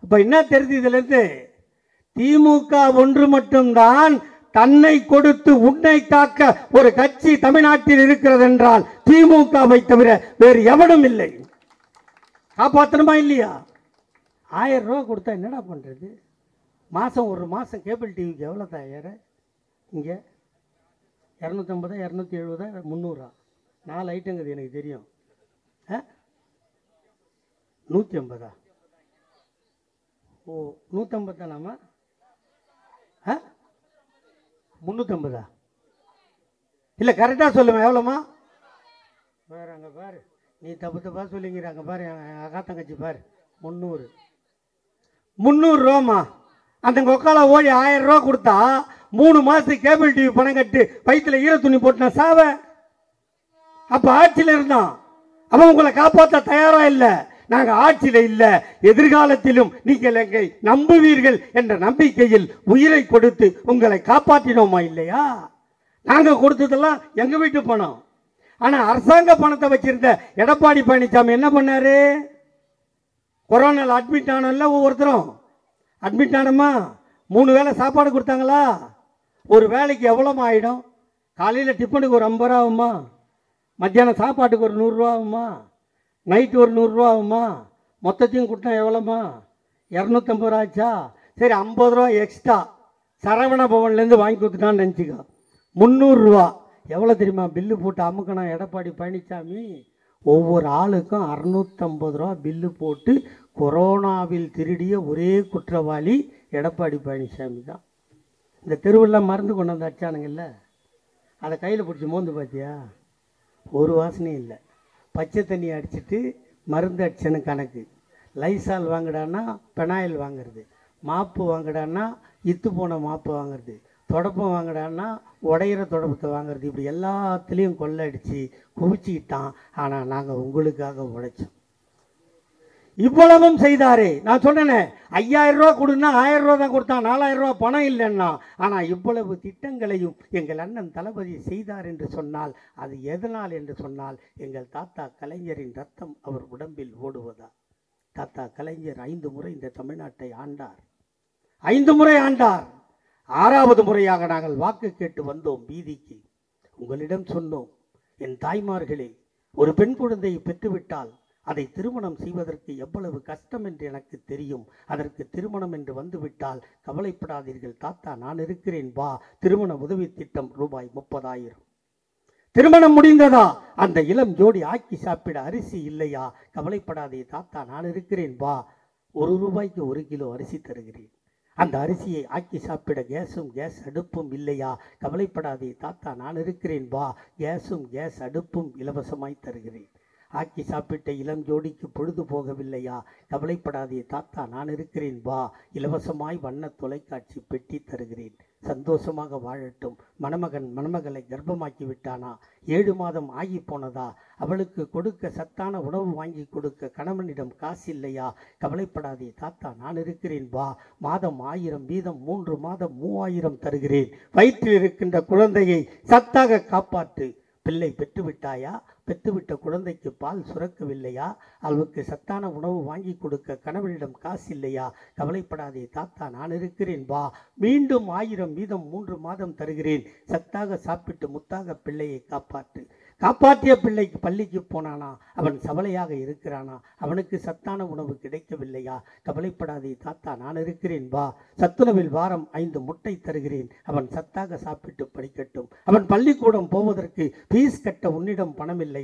அப்ப என்ன தெரியுது இதிலிருந்து? திமுக ஒன்று மட்டும்தான் தன்னை கொடுத்து உன்னை காக்க ஒரு கட்சி தமிழ்நாட்டில் இருக்கிறது என்றால் திமுகவை தவிர வேறு எவனும் இல்லை. காப்பாற்றணுமா இல்லையா? 1000 ரூபா கொடுத்தா என்னடா பண்றது? மாதம் ஒரு மாதம் கேபிள் டிவிக்கு எவ்வளோ தயார்? இங்கே 250, 270, 300, 4 ஐட்டங்குது எனக்கு தெரியும். 150? ஓ 150 தானாமா? 350? இல்லை கரெக்டாக சொல்லுவேன். எவ்வளோமா? வேறு அங்கே பாரு, நீ தப்பு தப்பாக சொல்லிங்கிறாங்க பாரு. என் அக்கா தங்கச்சி பாரு, 300 ரூபாம்மா. அந்த கொக்கால ஓடி 1000 ரூபா கொடுத்தா 3 மாதத்துக்கு கேபிள் டிவி பணம் கட்டு வயிற்றுல ஈர துணி போட்டு நான் சாவேன். அப்போ ஆட்சியில் இருந்தான். அவன் உங்களை காப்பாற்ற தயாராக இல்லை. நாங்கள் ஆட்சியில் இல்லை, எதிர்காலத்திலும் நீங்கள் எங்களை நம்புவீர்கள் என்ற நம்பிக்கையில் உயிரை கொடுத்து உங்களை காப்பாற்றினோமா இல்லையா? நாங்கள் கொடுத்ததெல்லாம் எங்கள் வீட்டு பணம். ஆனால் அரசாங்க பணத்தை வச்சிருந்த எடப்பாடி பழனிசாமி என்ன பண்ணாரு? கொரோனாவில் அட்மிட் ஆனோம்ல, ஒவ்வொருத்தரும் அட்மிட் ஆனோமா, 3 வேளை சாப்பாடு கொடுத்தாங்களா? ஒரு வேலைக்கு எவ்வளோமா ஆகிடும்? காலையில் டிஃபனுக்கு ஒரு 50 ரூபா ஆகுமா? மத்தியானம் சாப்பாட்டுக்கு ஒரு 100 ரூபா ஆகுமா? நைட்டு ஒரு 100 ரூபா ஆகுமா? மொத்தத்தையும் கொடுத்தா எவ்வளோமா? 250 ரூபா ஆச்சா? சரி 50 ரூபா எக்ஸ்ட்ரா சரவண பவன்லேருந்து வாங்கி கொடுத்துட்டான்னு நினச்சிக்கோ. 300 ரூபா. எவ்வளோ தெரியுமா பில்லு போட்டு அமுக்கணும் எடப்பாடி பழனிசாமி? ஒவ்வொரு ஆளுக்கும் 650 ரூபா பில்லு போட்டு கொரோனாவில் திருடிய ஒரே குற்றவாளி எடப்பாடி பழனிசாமி தான். இந்த தெருவில் மருந்து கொண்டு வந்து அடிச்சானுங்கல்ல, அதை கையில் பிடிச்சி மோந்து பார்த்தியா? ஒரு வாசனையும் இல்லை. பச்சை தண்ணி அடிச்சுட்டு மருந்து அடிச்சனு கணக்கு. லைசால் வாங்கிடான்னா பெனாயில் வாங்கிறது, மாப்பு வாங்கிடான்னா இத்து போன மாப்பு வாங்கிறது, தொடப்பம் வாங்கிடான்னா உடையிற தொடப்பத்தை வாங்கிறது. இப்படி எல்லாத்துலேயும் கொள்ளடிச்சு குவிச்சிக்கிட்டான். ஆனால் நாங்கள் உங்களுக்காக உழைச்சோம். இவ்வளவும் செய்தாரே. நான் சொன்னேனே 5000 ரூபா கொடுன்னா 1000 ரூபா தான் கொடுத்தான், 4000 ரூபா பணம் இல்லைன்னா. ஆனால் இவ்வளவு திட்டங்களையும் எங்கள் அண்ணன் தளபதி செய்தார் என்று சொன்னால் அது எதனால் என்று சொன்னால் எங்கள் தாத்தா கலைஞரின் ரத்தம் அவர் உடம்பில் ஓடுவதா. தாத்தா கலைஞர் 5 முறை இந்த தமிழ்நாட்டை ஆண்டார். 5 முறை ஆண்டார். 6வது முறையாக நாங்கள் வாக்கு கேட்டு வந்தோம் வீதிக்கு. உங்களிடம் சொன்னோம், என் தாய்மார்களே, ஒரு பெண் குழந்தையை பெற்றுவிட்டால் அதை திருமணம் செய்வதற்கு எவ்வளவு கஷ்டம் என்று எனக்கு தெரியும். அதற்கு திருமணம் என்று வந்துவிட்டால் கவலைப்படாதீர்கள் தாத்தா, நான் இருக்கிறேன் வா. திருமண உதவி திட்டம் ரூபாய் 30,000. திருமணம் முடிந்ததா? அந்த இளம் ஜோடி ஆக்கி சாப்பிட அரிசி இல்லையா? கவலைப்படாதே தாத்தா, நான் இருக்கிறேன் வா. 1 ரூபாய்க்கு 1 கிலோ அரிசி தருகிறேன். அந்த அரிசியை ஆக்கி சாப்பிட கேஸ் அடுப்பும் இல்லையா? கவலைப்படாதே தாத்தா, நான் இருக்கிறேன் வா. கேஸ் அடுப்பும் இலவசமாய் தருகிறேன். ஆக்கி சாப்பிட்ட இளம் ஜோடிக்கு பொழுது போகவில்லையா? கவலைப்படாதே தாத்தா, நான் இருக்கிறேன் வா. இலவசமாய் வண்ண தொலைக்காட்சி பெட்டி தருகிறேன். சந்தோஷமாக வாழட்டும். மணமகளை கர்ப்பமாக்கி விட்டானா? 7 மாதம் ஆகி போனதா? அவளுக்கு கொடுக்க சத்தான உணவு வாங்கி கொடுக்க கணவனிடம் காசு இல்லையா? கவலைப்படாதே தாத்தா, நான் இருக்கிறேன் வா. மாதம் 1000 வீதம் 3 மாதம் 3000 தருகிறேன். வயிற்றில் இருக்கின்ற குழந்தையை சத்தாக காப்பாற்று. பிள்ளை பெற்றுவிட்டாயா? பெற்றுவிட்ட குழந்தைக்கு பால் சுரக்கவில்லையா? அவளுக்கு சத்தான உணவு வாங்கி கொடுக்க கணவனிடம் காசு இல்லையா? கவலைப்படாதே தாத்தா, நான் இருக்கிறேன் வா. மீண்டும் 1000 வீதம் 3 மாதம் தருகிறேன். சத்தாக சாப்பிட்டு முத்தாக பிள்ளையை காப்பாற்று. காப்பாற்றிய பிள்ளைக்கு பள்ளிக்கு போனானா? அவன் சவலையாக இருக்கிறானா? அவனுக்கு சத்தான உணவு கிடைக்கவில்லையா? கவலைப்படாதே தாத்தா, நான் இருக்கிறேன் வா. சத்துணவில் வாரம் 5 முட்டை தருகிறேன். அவன் சத்தாக சாப்பிட்டு படிக்கட்டும். அவன் பள்ளிக்கூடம் போவதற்கு ஃபீஸ் கட்ட உன்னிடம் பணம் இல்லையா?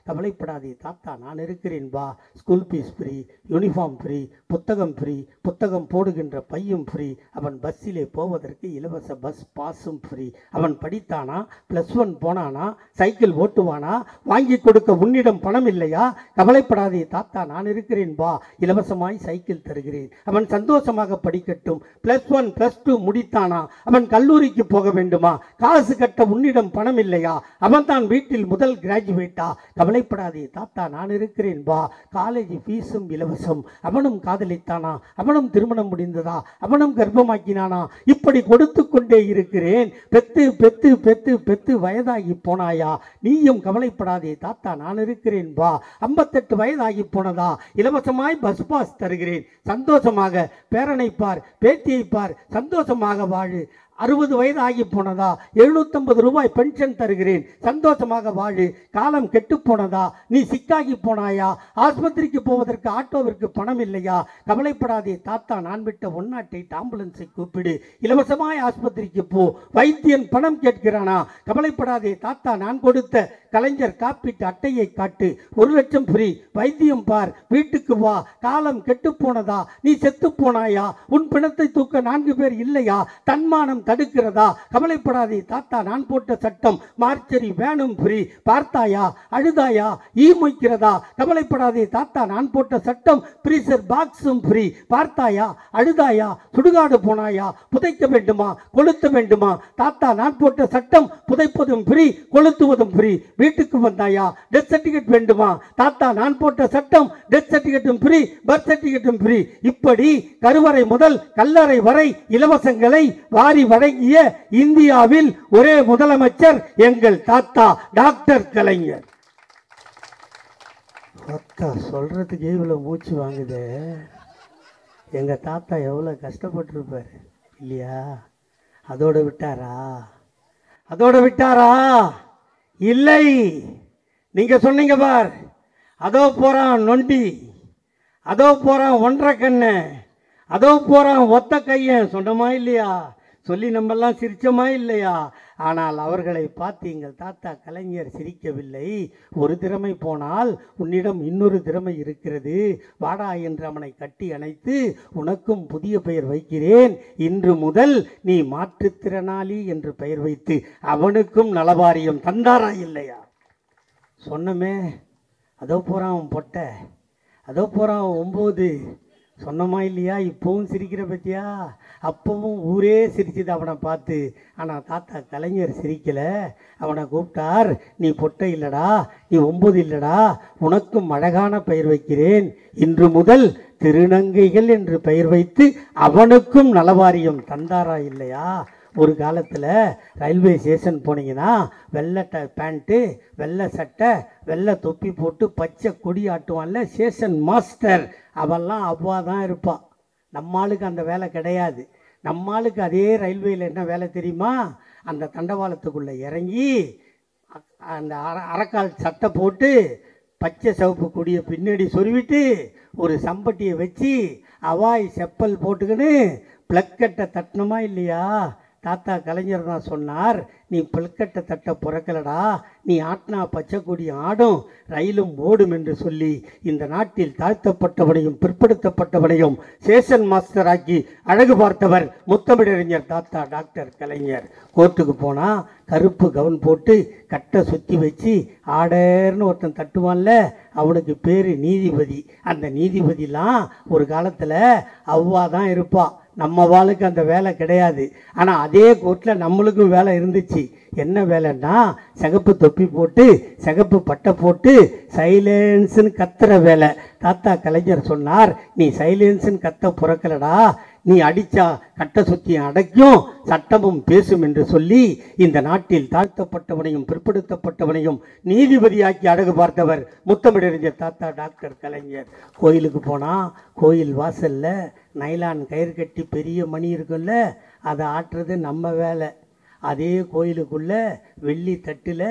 கவலைப்படாதே தாத்தா, நான் இருக்கிறேன் வா. School fees free, uniform free, புத்தகம் ஃப்ரீ, புத்தகம் போடுகின்ற பையும் ஃப்ரீ. அவன் பஸ்ஸிலே போவதற்கு இலவச பஸ் பாஸும் ஃப்ரீ. அவன் படித்தானா? +1 போனானா? சைக்கிள் ஓட்டுவானா? வாங்கி கொடுக்க உன்னிடம் பணம் இல்லையா? கவலைப்படாதே தாத்தா, நான் இருக்கிறேன் வா. இலவசமாய் சைக்கிள் தருகிறேன். அவன் சந்தோஷமாக படிக்கட்டும். +1 +2 முடித்தானா? அவன் கல்லூரிக்கு போக வேண்டுமா? காசு கட்ட உன்னிடம் பணம் இல்லையா? அவன் தான் வீட்டில் முதல் கிராஜுவேட்டா? கவலைப்படாதே தாத்தா, நான் இருக்கிறேன் வா. காலேஜ் ஃபீஸும் இலவசம். அவனும் காதலித்தானா? அவனும் திருமணம் முடிந்ததா? அவனும் கர்ப்பமாக்கினானா? இப்படி கொடுத்து கொண்டே இருக்கிறேன். பெத்து பெத்து பெத்து பெத்து வயதாகி போனாயா? நீயும் கவலைப்படாதே தாத்தா, நான் இருக்கிறேன் வா. 58 வயதாகி போனதா? இலவசமாய் பஸ் பாஸ் தருகிறேன். சந்தோஷமாக பேரனை பார், பேத்தியை பார், சந்தோஷமாக வாழு. 60 வயது ஆகி போனதா? 750 ரூபாய் பென்ஷன் தருகிறேன், சந்தோஷமாக வாழு. காலம் கெட்டு போனதா? நீ சிக்காகி போனாயா? ஆஸ்பத்திரிக்கு போவதற்கு ஆட்டோவிற்கு பணம் இல்லையா? கவலைப்படாதே தாத்தா, நான் விட்ட 108 ஆம்புலன்ஸை கூப்பிடு. இலவசமாய் ஆஸ்பத்திரிக்கு போ. வைத்தியன் பணம் கேட்கிறானா? கவலைப்படாதே தாத்தா, நான் கொடுத்த கலைஞர் காப்பீட்டு அட்டையை காட்டு. 1 லட்சம் ஃப்ரீ. வைத்தியம் பார், வீட்டுக்கு வா. காலம் கெட்டு போனதா? நீ செத்து போனாயா? உன் பிணத்தை தூக்க 4 பேர் இல்லையா? தன்மானம் தடுக்கிறதா? கவலைப்படாதே தாத்தா, நான் போட்ட சட்டம் மார்ச்சரி வேணும் ஃப்ரீ. பார்த்தாயா? அழுதாயா? மொய்க்கிறதா? கவலைப்படாதே தாத்தா, நான் போட்ட சட்டம் பிரீசர் பாக்ஸும் ஃப்ரீ. பார்த்தாயா? அழுதாயா? சுடுகாடு போனாயா? புதைக்க வேண்டுமா? கொளுத்த வேண்டுமா? தாத்தா, நான் போட்ட சட்டம் புதைப்பதும் ஃப்ரீ, கொளுத்துவதும் ஃப்ரீ. வீட்டுக்கு வந்தாயா? டெத் சர்டிபிகேட் வேண்டுமா? தாத்தா, நான் போட்ட சட்டம் டெத் சர்டிபிகேட்டும் ஃப்ரீ, பர்த் சர்டிபிகேட்டும் ஃப்ரீ. இப்படி கருவறை முதல் கல்லறை வரை இலவசங்களை வாரி வழங்கிய இந்தியாவில் ஒரே முதலமைச்சர் எங்கள் தாத்தா டாக்டர் கலைஞர். சொல்றதுக்கு இவ்வளவு மூச்சு வாங்குது. எங்க தாத்தா எவ்வளவு கஷ்டப்பட்டிருப்பாரு இல்லையா? அதோட விட்டாரா? அதோட விட்டாரா? இல்லை. நீங்க சொன்னீங்க பார், அதோ போறான் நொண்டி, அதோ போறான் 1.5 கண்ணு, அதோ போறான் ஒத்த கையன். சொன்னமா இல்லையா? சொல்லி நம்மெல்லாம் சிரிச்சமா இல்லையா? ஆனால் அவர்களை பார்த்து எங்கள் தாத்தா கலைஞர் சிரிக்கவில்லை. ஒரு திறமை போனால் உன்னிடம் இன்னொரு திறமை இருக்கிறது, வாடா என்று அவனை கட்டி அணைத்து, உனக்கும் புதிய பெயர் வைக்கிறேன், இன்று முதல் நீ மாற்றுத்திறனாளி என்று பெயர் வைத்து அவனுக்கும் நலவாரியம் தந்தாரா இல்லையா? சொன்னமே. அதோ போகிறான் பொட்டை, அதோ போகிறான் 9. சொன்னமா இல்லையா? இப்போவும் சிரிக்கிற பற்றியா? அப்பவும் ஊரே சிரிச்சுது அவனை பார்த்து. ஆனால் தாத்தா கலைஞர் சிரிக்கலை. அவனை கூப்பிட்டார், நீ பொட்டை இல்லடா, நீ 9 இல்லடா, உனக்கும் அழகான பெயர் வைக்கிறேன், இன்று முதல் திருநங்கைகள் என்று பெயர் வைத்து அவனுக்கும் நலவாரியம் தந்தாரா இல்லையா? ஒரு காலத்தில் ரயில்வே ஸ்டேஷன் போனீங்கன்னா வெள்ளை பேண்ட்டு, வெள்ளை சட்டை, வெள்ளை தொப்பி போட்டு பச்சை கொடி ஆட்டுவான்ல ஸ்டேஷன் மாஸ்டர், அவெல்லாம் அவ்வா தான் இருப்பான். நம்மளுக்கு அந்த வேலை கிடையாது. நம்மளுக்கு அதே ரயில்வேயில் என்ன வேலை தெரியுமா? அந்த தண்டவாளத்துக்குள்ளே இறங்கி அந்த அரைக்கால் சட்டை போட்டு பச்சை சிவப்பு கொடியை பின்னாடி சொருவிட்டு ஒரு சம்பட்டியை வச்சு அவாய் செப்பல் போட்டுக்கின்னு பிளக்கட்டை தட்டணுமா இல்லையா? தாத்தா கலைஞர் தான் சொன்னார், நீ பிளக்கட்டை தட்ட பிறக்கலடா, நீ ஆட்டினா பச்சை கொடி ஆடும், ரயிலும் ஓடும் என்று சொல்லி இந்த நாட்டில் தாழ்த்தப்பட்டவனையும் பிற்படுத்தப்பட்டவனையும் ஸ்டேஷன் மாஸ்டர் ஆக்கி அழகு பார்த்தவர் முத்தமிழறிஞர் தாத்தா டாக்டர் கலைஞர். கோர்ட்டுக்கு போனால் கருப்பு கவுன் போட்டு கட்டை சுற்றி வச்சு ஆடர்னு ஒருத்தன் தட்டுவான்ல, அவனுக்கு பேர் நீதிபதி. அந்த நீதிபதிலாம் ஒரு காலத்தில் அவ்வா தான் இருப்பாள். நம்ம வாளுக்கு அந்த வேலை கிடையாது. ஆனால் அதே கோர்ட்டில் நம்மளுக்கும் வேலை இருந்துச்சு. என்ன வேலைன்னா, சிகப்பு தொப்பி போட்டு சிகப்பு பட்டை போட்டு சைலன்ஸுன்னு கத்துற வேலை. தாத்தா கலைஞர் சொன்னார், நீ சைலன்ஸுன்னு கத்த பிறக்கலடா, நீ அடித்தா கட்டை சுற்றி அடைக்கும், சட்டமும் பேசும் என்று சொல்லி இந்த நாட்டில் தாழ்த்தப்பட்டவனையும் பிற்படுத்தப்பட்டவனையும் நீதிபதியாக்கி அழகு பார்த்தவர் முத்தமிழறிஞர் தாத்தா டாக்டர் கலைஞர். கோயிலுக்கு போனால் கோயில் வாசலில் நைலான் கயிறு கட்டி பெரிய மணி இருக்குல்ல, அதை ஆட்டுறது நம்ம வேலை. அதே கோயிலுக்குள்ளே வெள்ளி தட்டில்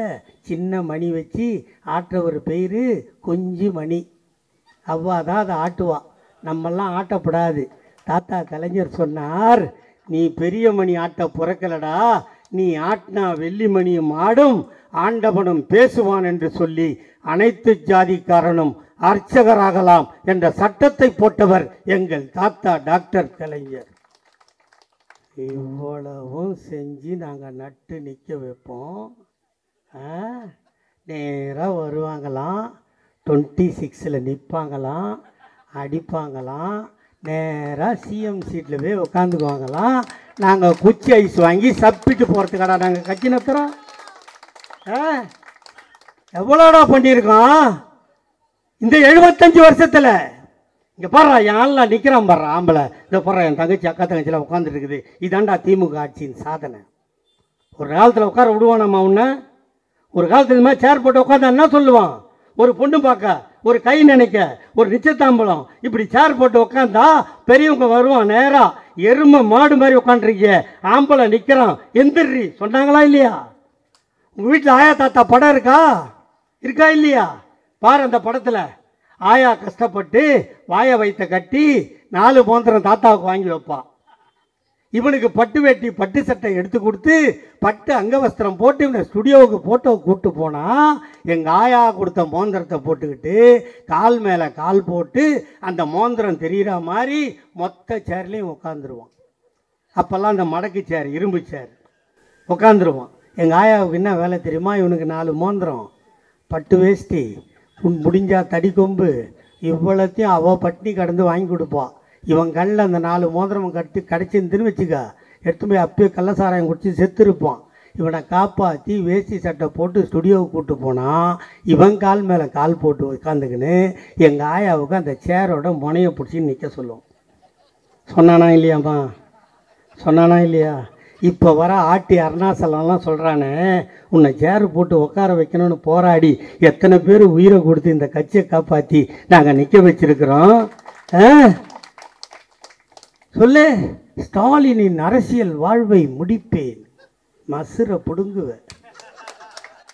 சின்ன மணி வச்சு ஆட்டுறவர் பேர் கொஞ்சி மணி. அவ்வா தான் அதை ஆட்டுவா, நம்மெல்லாம் ஆட்டப்படாது. தாத்தா கலைஞர் சொன்னார், நீ பெரிய மணி ஆட்ட பிறக்கலடா, நீ ஆட்டினா வெள்ளி மணியும் ஆடும், ஆண்டவனும் பேசுவான் என்று சொல்லி அனைத்து ஜாதிக்காரனும் அர்ச்சகராகலாம் என்ற சட்டத்தை போட்டவர் எங்கள் தாத்தா டாக்டர் கலைஞர். இவ்வளவும் செஞ்சு நாங்கள் நட்டு நிற்க வைப்போம். நேராக வருவாங்களாம், 26ல் நிற்பாங்களாம், அடிப்பாங்களாம், நேராக சிஎம் சீட்டில் போய் உட்காந்துக்குவாங்களாம். நாங்கள் குச்சி ஐஸ் வாங்கி சப்பிட்டு போகிறதுக்காடா நாங்கள் கட்சி நடத்துகிறோம். எவ்வளோடா பண்ணியிருக்கோம் இந்த 75 வருஷத்தில். இங்கே பாடுறா, என் ஆள்லாம் நிற்கிறான் பாடுறா ஆம்பளை. இதை பாடுறா, என் தங்கச்சி அக்கா தங்கச்சியில் உட்காந்துட்டு இருக்குது. இதாண்டா திமுக ஆட்சியின் சாதனை. ஒரு காலத்தில் உட்கார விடுவானாம்மா உன்னை? ஒரு காலத்தில் மாதிரி சேர் போட்டு உட்காந்தா என்ன சொல்லுவான்? ஒரு பொண்ணு பார்க்க, ஒரு கை நினைக்க, ஒரு நிச்சயத்தாம்பலம், இப்படி சேர் போட்டு உட்காந்தா பெரியவங்க வருவான் நேராக. எருமை மாடு மாதிரி உட்காந்துருக்கீங்க, ஆம்பளை நிற்கிறான், எந்திரி சொன்னாங்களா இல்லையா? உங்கள் வீட்டில் ஆயா தாத்தா படம் இருக்கா இல்லையா? பாரு அந்த படத்தில் ஆயா கஷ்டப்பட்டு வாயை வைத்த கட்டி 4 மோந்திரம் தாத்தாவுக்கு வாங்கி வைப்பான். இவனுக்கு பட்டு வேட்டி பட்டு சட்டை எடுத்து கொடுத்து பட்டு அங்கவஸ்திரம் போட்டு இவனை ஸ்டுடியோவுக்கு போட்டோ கூப்பிட்டு போனால் எங்கள் ஆயா கொடுத்த மோந்திரத்தை போட்டுக்கிட்டு கால் மேலே கால் போட்டு அந்த மோந்திரம் தெரிகிற மாதிரி மொத்த சேர்லேயும் உட்காந்துருவான். அப்போல்லாம் அந்த மடக்கு சேர், இரும்பு சேர் உட்காந்துருவான். எங்கள் ஆயாவுக்கு என்ன வேலை தெரியுமா? இவனுக்கு 4 மோந்திரம், பட்டு வேஷ்டி, முடிஞ்சா தடி கொம்பு, இவ்வளோத்தையும் அவள் பட்டினி கடந்து வாங்கி கொடுப்பாள். இவன் கண்ணில் அந்த 4 மோதிரம் கடிச்சிருந்துன்னு வச்சுக்க, எடுத்து போய் அப்பயே கள்ளசாராயம் குடிச்சு செத்துருப்பான். இவனை காப்பாற்றி வேஷ்டி சட்டை போட்டு ஸ்டுடியோவுக்கு கூப்பிட்டு போனால் இவன் கால் மேலே கால் போட்டு உட்காந்துக்கின்னு எங்கள் ஆயாவுக்கு அந்த சேரோட முனையை பிடிச்சி நிற்க சொல்லுவோம். சொன்னானா இல்லையாம்மா? சொன்னானா இல்லையா? இப்போ வர ஆட்டி அருணாசலம்லாம் சொல்கிறானே, உன்னை சேரு போட்டு உட்கார வைக்கணும்னு போராடி எத்தனை பேர் உயிரை கொடுத்து இந்த கட்சியை காப்பாற்றி நாங்கள் நிற்க வச்சிருக்கிறோம். சொல்லு. ஸ்டாலினின் அரசியல் வாழ்வை முடிப்பேன், மசுரை பிடுங்குவேன்.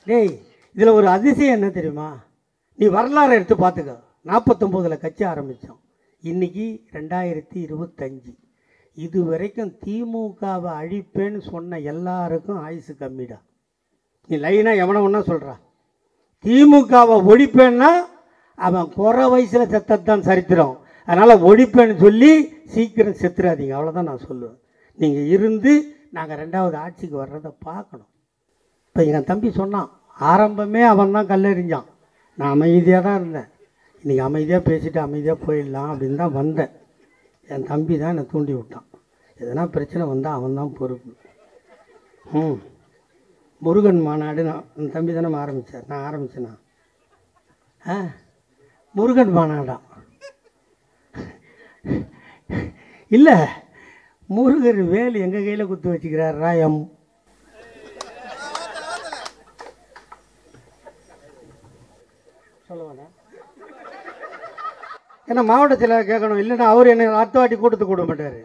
டேய், இதில் ஒரு அதிசயம் என்ன தெரியுமா? நீ வரலாறு எடுத்து பார்த்துக்க. 49 கட்சி ஆரம்பித்தோம், இன்றைக்கி 2025. இது வரைக்கும் திமுகவை அழிப்பேன்னு சொன்ன எல்லாருக்கும் ஆயுசு கம்மிடா. நீ லைனாக எவனை ஒன்றா சொல்கிறா. திமுகவை ஒழிப்பேன்னா அவன் குறை வயசில் செத்தத்தான் சரித்திரம். அதனால் ஒழிப்பேன்னு சொல்லி சீக்கிரம் செத்துறாதீங்க, அவ்வளோதான் நான் சொல்லுவேன். நீங்கள் இருந்து நாங்கள் 2வது ஆட்சிக்கு வர்றதை பார்க்கணும். இப்போ எங்கள் தம்பி சொன்னான், ஆரம்பமே அவன் தான் கல்லெறிஞ்சான். நான் அமைதியாக தான் இருந்தேன். இன்றைக்கி அமைதியாக பேசிவிட்டு அமைதியாக போயிடலாம் அப்படின்னு தான் வந்தேன். என் தம்பி தான் என்னை தூண்டி விட்டான். எதனா பிரச்சனை வந்தால் அவன் தான் பொறுப்பு. முருகன் மாநாடு என் தம்பி தானே ஆரம்பித்தார், நான் ஆரம்பித்தேனா? முருகன் மாநாடா? இல்லை, முருகர் வேல் எங்கள் கையில் குத்து வச்சுக்கிறார் ராயம். சொல்லுவாங்க. ஏன்னா மாவட்டத்தில் கேட்கணும், இல்லைன்னா அவர் என்னை அடுத்த வாட்டி கூட்டத்துக்கு கூட மாட்டார்.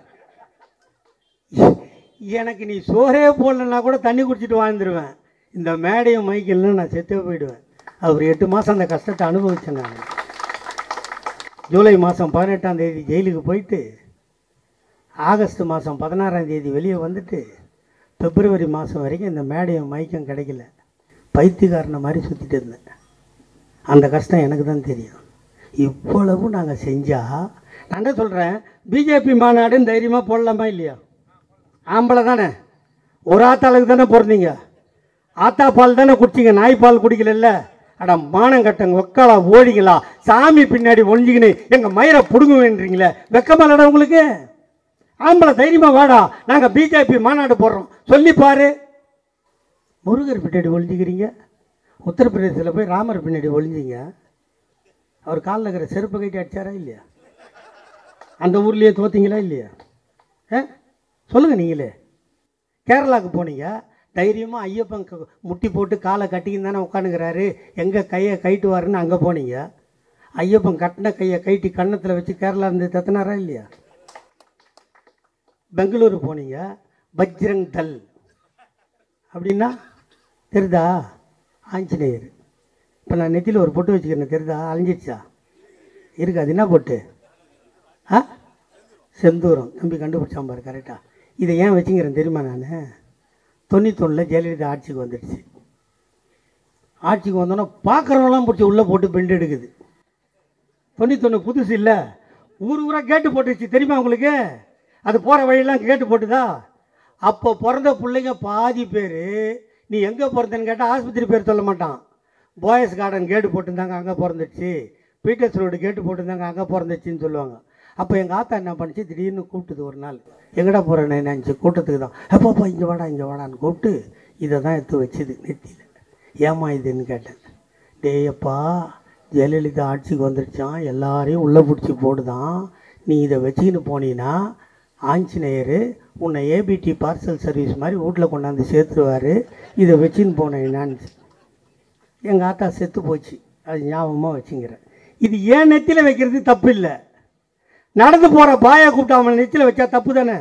எனக்கு நீ சோறே போடலன்னா கூட தண்ணி குடிச்சிட்டு வாழ்ந்துருவேன். இந்த மேடையும் மைக்கில்னா நான் செத்தே போயிடுவேன். அவர் 8 மாதம் அந்த கஷ்டத்தை அனுபவித்தேன். நான் ஜூலை மாதம் 18ஆம் தேதி ஜெயிலுக்கு போயிட்டு ஆகஸ்ட் மாதம் 16ஆம் தேதி வெளியே வந்துட்டு பிப்ரவரி மாதம் வரைக்கும் இந்த மேடையும் மைக்கும் கிடைக்கல. பைத்தியக்காரனை மாதிரி சுற்றிட்டு இருந்தேன். அந்த கஷ்டம் எனக்கு தான் தெரியும். இவ்வளவு நாங்கள் செஞ்சால் நான் என்ன சொல்கிறேன், பிஜேபி மாநாடுன்னு தைரியமாக போடலாமா இல்லையா? ஆம்பளை தானே, ஒரு ஆத்தாளுக்கு தானே பிறந்தீங்க, ஆத்தா பால் தானே குடிச்சிங்க, நாய் பால் குடிக்கல. அட மானம் கட்டங்க, ஒக்காலா ஓடிங்களா, சாமி பின்னாடி ஒழிஞ்சிக்கின்னு எங்கள் மயிரை பிடுங்குவேன்றீங்களே, வெக்கமாலடா உங்களுக்கு? ஆம்பளை தைரியமாக வாடா, நாங்கள் பிஜேபி மாநாடு போடுறோம் சொல்லிப்பாரு. முருகர் பின்னாடி ஒழிஞ்சிக்கிறீங்க, உத்தரப்பிரதேசத்தில் போய் ராமர் பின்னாடி ஒழிஞ்சிங்க. அவர் காலில் இருக்கிற செருப்பு கைட்டு அடிச்சாரா இல்லையா? அந்த ஊர்லேயே தோத்தீங்களா இல்லையா? சொல்லுங்கள் நீங்களே. கேரளாவுக்கு போனீங்க, தைரியமாக ஐயப்பன் முட்டி போட்டு காலை கட்டிக்கின்னு தானே உட்காந்துக்கிறாரு, எங்கே கையை கைட்டுவாருன்னு அங்கே போனீங்க. ஐயப்பன் கட்டின கையை கைட்டி கன்னத்தில் வச்சு கேரளா இருந்து தத்தினாரா இல்லையா? பெங்களூரு போனீங்க, பஜ்ரங் தல் அப்படின்னா தெரிதா? ஆஞ்சநேயர். இப்போ நான் நெத்தியில் ஒரு பொட்டு வச்சுக்கிறேன், தெரிதா? அழிஞ்சிடுச்சா? இருக்கு. அது என்ன பொட்டு? செந்தூரம். தம்பி கண்டுபிடிச்சான் பாரு கரெக்டாக. இதை ஏன் வச்சுங்கிறேன் தெரியுமா? நான் 91 ஜெயலலிதா ஆட்சிக்கு வந்துடுச்சு. ஆட்சிக்கு வந்தோன்னா பார்க்குறவங்களாம் பிடிச்சி உள்ளே போட்டு பெண்டு எடுக்குது. 91 புதுசு இல்லை, ஊர் ஊராக கேட்டு போட்டுச்சு தெரியுமா உங்களுக்கு? அது போகிற வழியெல்லாம் கேட்டு போட்டுதா? அப்போ பிறந்த பிள்ளைங்க பாதி பேர் நீ எங்கே பிறந்தேன்னு கேட்டால் ஆஸ்பத்திரி பேர் சொல்ல மாட்டான். பாய்ஸ் கார்டன் கேட்டு போட்டுருந்தாங்க, அங்கே பிறந்துச்சு. பீட்டர்ஸ் ரோடு கேட்டு போட்டுருந்தாங்க, அங்கே பிறந்துச்சின்னு சொல்லுவாங்க. அப்போ எங்கள் ஆத்தா என்ன பண்ணிச்சு, திடீர்னு கூப்பிட்டுது ஒரு நாள். எங்கடா போகிறேன்னு நினச்சி கூட்டத்துக்கு தான். அப்பப்பா இங்கே வாடா இங்கே வாடான்னு கூப்பிட்டு இதை தான் எடுத்து வச்சுது நெத்தியில். ஏமா இதுன்னு கேட்டேன். டேயப்பா, ஜெயலலிதா ஆட்சிக்கு வந்துடுச்சான், எல்லாரையும் உள்ளே பிடிச்சி போடுதான், நீ இதை வச்சுக்கின்னு போனீன்னா ஆஞ்சநேயர் உன்னை ஏபிடி பார்சல் சர்வீஸ் மாதிரி வீட்டில் கொண்டாந்து சேர்த்துருவார், இதை வச்சுன்னு போனேன் என்னான்னு. எங்கள் ஆத்தா செத்து போச்சு, அது ஞாபகமாக வச்சுங்கிறேன். இது ஏன் நெத்தியில் வைக்கிறது தப்பு இல்லை. நடந்து போகிற பாயை கூப்பிட்டு அவன் நெத்தியில் வச்சா தப்பு தானே?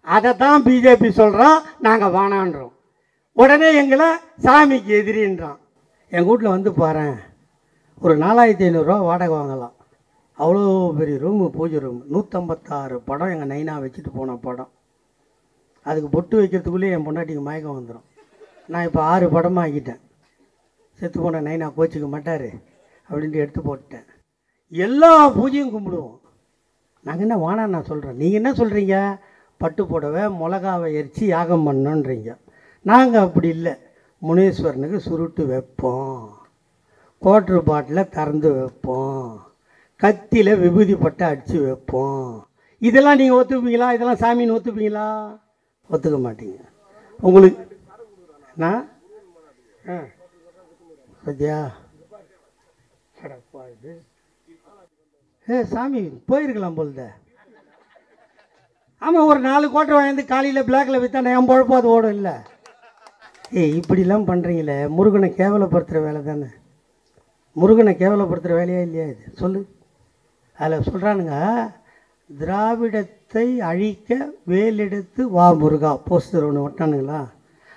அதை தான் பிஜேபி சொல்கிறோம், நாங்கள் வானான்றோம். உடனே எங்களை சாமிக்கு எதிரின்றான். எங்கள் வீட்டில் வந்து பாரு, ஒரு 4500 வாடகை வாங்கலாம். அவ்வளோ பெரிய ரூமு, பூஜை ரூம், 156 படம் எங்கள் நைனா வச்சுட்டு போன படம். அதுக்கு பொட்டு வைக்கிறதுக்குள்ளேயே என் பொண்டாட்டிக்கு மயக்கம் வந்துடும். நான் இப்போ 6 படமாக ஆக்கிட்டேன். செத்து போன நைனா கோச்சிக்க மாட்டார் அப்படின்ட்டு எடுத்து போட்டுட்டேன். எல்லா பூஜையும் கும்பிடுவோம். நாங்கள் என்ன வானான்னு நான் சொல்கிறேன், நீங்கள் என்ன சொல்கிறீங்க? பட்டு புடவை மிளகாவை எரித்து யாகம் பண்ணோன்றீங்க. நாங்கள் அப்படி இல்லை. முனீஸ்வரனுக்கு சுருட்டு வைப்போம், கோட்ரு பாட்டில் திறந்து வைப்போம், கத்தியில் விபூதி பட்டை அடித்து வைப்போம். இதெல்லாம் நீங்கள் ஒத்துப்பீங்களா? இதெல்லாம் சாமின்னு ஒத்துப்பீங்களா? ஒத்துக்க மாட்டீங்க. உங்களுக்கு நான் சத்யா சாமி போயிருக்கலாம் போல்த. ஆமாம், ஒரு 4 கோட்டை வாங்கி காலையில் பிளாக்கில் விற்றா என் பொழப்போ அது ஓடும் இல்லை. இப்படிலாம் பண்ணுறீங்களே, முருகனை கேவலப்படுத்துகிற வேலை தானே. முருகனை கேவலப்படுத்துகிற வேலையா இல்லையா இது? சொல்லு. அதில் சொல்கிறானுங்க, திராவிடத்தை அழிக்க வேலெடுத்து வா முருகா போஸ்டர் ஒன்று ஒட்டானுங்களா?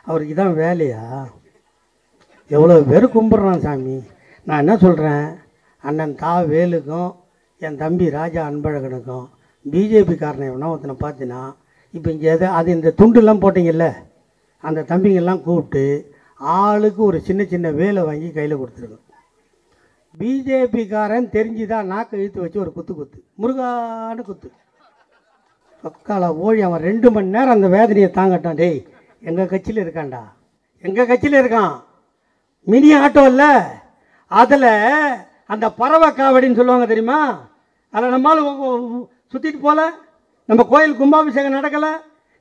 அவருக்கு தான் வேலையா? எவ்வளோ பேர் கும்பிட்றான் சாமி. நான் என்ன சொல்கிறேன், அண்ணன் தா வேலுக்கும் என் தம்பி ராஜா அன்பழகனுக்கும் பிஜேபி காரனை எவனா ஒருத்தனை பார்த்தீங்கன்னா, இப்போ இங்கே அது இந்த துண்டுலாம் போட்டிங்கல்ல, அந்த தம்பிங்கெல்லாம் கூப்பிட்டு ஆளுக்கு ஒரு சின்ன சின்ன வேலை வாங்கி கையில் கொடுத்துருக்கோம். பிஜேபிக்காரன் தெரிஞ்சுதான் நாக்கை இழுத்து வச்சு ஒரு குத்து முருகான்னு குத்து. சொக்கால ஓழி அவன் 2 மணி நேரம் அந்த வேதனையை தாங்கட்டான். டேய், எங்கள் கட்சியில் இருக்கான்டா, எங்கள் கட்சியில் இருக்கான். மினி ஆட்டோ இல்லை, அதில் அந்த பறவை காவடின்னு சொல்லுவாங்க தெரியுமா? அதில் நம்மளால் சுற்றிட்டு போகல. நம்ம கோயில் கும்பாபிஷேகம் நடக்கலை.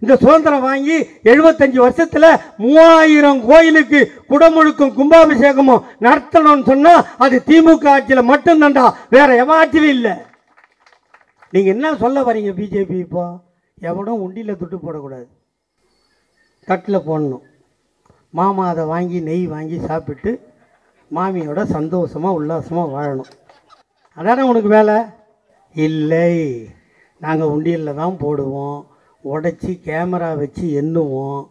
இந்த சுதந்திரம் வாங்கி 75 வருஷத்தில் 3000 கோயிலுக்கு குடமுழுக்கும் கும்பாபிஷேகமும் நடத்தணும்னு சொன்னால் அது திமுக ஆட்சியில் மட்டும்தான்டா, வேற எவன் ஆட்சியிலும் இல்லை. நீங்கள் என்ன சொல்ல வரீங்க பிஜேபி? இப்போ எவனும் உண்டியில் துட்டு போடக்கூடாது, தட்டில் போடணும். மாமா அதை வாங்கி நெய் வாங்கி சாப்பிட்டு மாமியோட சந்தோஷமாக உல்லாசமாக வாழணும். அதானே உனக்கு வேலை? இல்லை, நாங்கள் உண்டியலில் தான் போடுவோம். உடச்சி கேமரா வச்சு எண்ணுவோம்.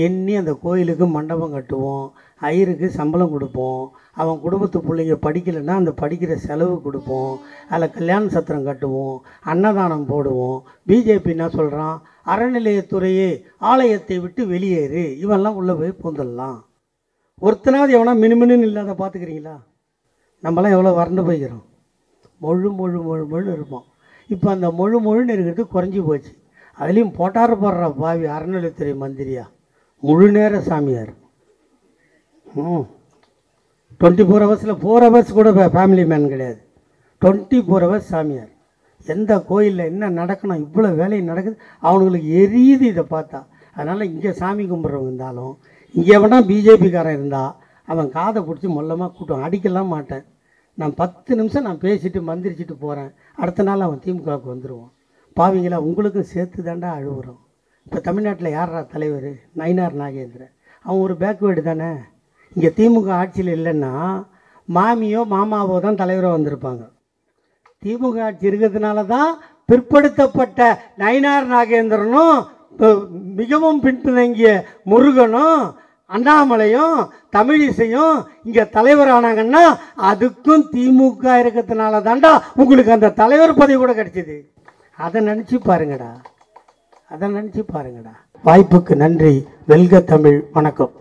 எண்ணி அந்த கோயிலுக்கு மண்டபம் கட்டுவோம், ஐயருக்கு சம்பளம் கொடுப்போம். அவன் குடும்பத்து பிள்ளைங்க படிக்கலைன்னா அந்த படிக்கிற செலவு கொடுப்போம். அதில் கல்யாண சத்திரம் கட்டுவோம், அன்னதானம் போடுவோம். பிஜேபி என்ன சொல்கிறான்? அறநிலையத்துறையே ஆலயத்தை விட்டு வெளியேறு, இவெல்லாம் உள்ளே போய் பூந்துடலாம். ஒருத்தனாவது எவனா மினுமின்னு இல்லாத பார்த்துக்கிறீங்களா? நம்மளாம் எவ்வளோ வறண்டு போய்க்கிறோம். மொழு இருப்போம். இப்போ அந்த மொழுன்னு இருக்கிறது குறைஞ்சி போச்சு. அதுலேயும் போடுற பாவி அறநிலையத்துறை மந்திரியா, முழு நேர சாமியார். 24 ஹவர்ஸில் 4 ஹவர்ஸ் கூட ஃபேமிலி மேன் கிடையாது, 24 ஹவர்ஸ் சாமியார். எந்த கோயிலில் என்ன நடக்கணும், இவ்வளோ வேலை நடக்குது, அவனுங்களுக்கு எரியுது இதை பார்த்தா. அதனால் இங்கே சாமி கும்பிட்றவங்க இருந்தாலும், இங்கே வேணா பிஜேபிக்காரன் இருந்தால் அவன் காதை பிடிச்சி மொல்லமாக கூட்டம் அடிக்கலாம் மாட்டேன். நான் 10 நிமிஷம் நான் பேசிட்டு மந்திரிச்சிட்டு போகிறேன், அடுத்த நாள் அவன் திமுகவுக்கு வந்துடுவான். பாவிங்களா, உங்களுக்கும் சேர்த்து தாண்டா அழுவுறோம். இப்போ தமிழ்நாட்டில் யாரா தலைவர்? நயினார் நாகேந்திரன். அவன் ஒரு பேக்வேர்டு தானே. இங்கே திமுக ஆட்சியில் இல்லைன்னா மாமியோ மாமாவோ தான் தலைவராக வந்திருப்பாங்க. திமுக ஆட்சி இருக்கிறதுனால தான் பிற்படுத்தப்பட்ட நயினார் நாகேந்திரனும் மிகவும் பின்தங்கிய முருகனும் அண்ணாமலையும் தமிழிசையும் இங்கே தலைவரானாங்கன்னா அதுக்கும் திமுக இருக்கிறதுனால தாண்டா உங்களுக்கு அந்த தலைவர் பதவி கூட கிடைச்சிது. அதை நினச்சி பாருங்கடா, அதை நினச்சி பாருங்கடா. வாய்ப்புக்கு நன்றி. வெல்க தமிழ். வணக்கம்.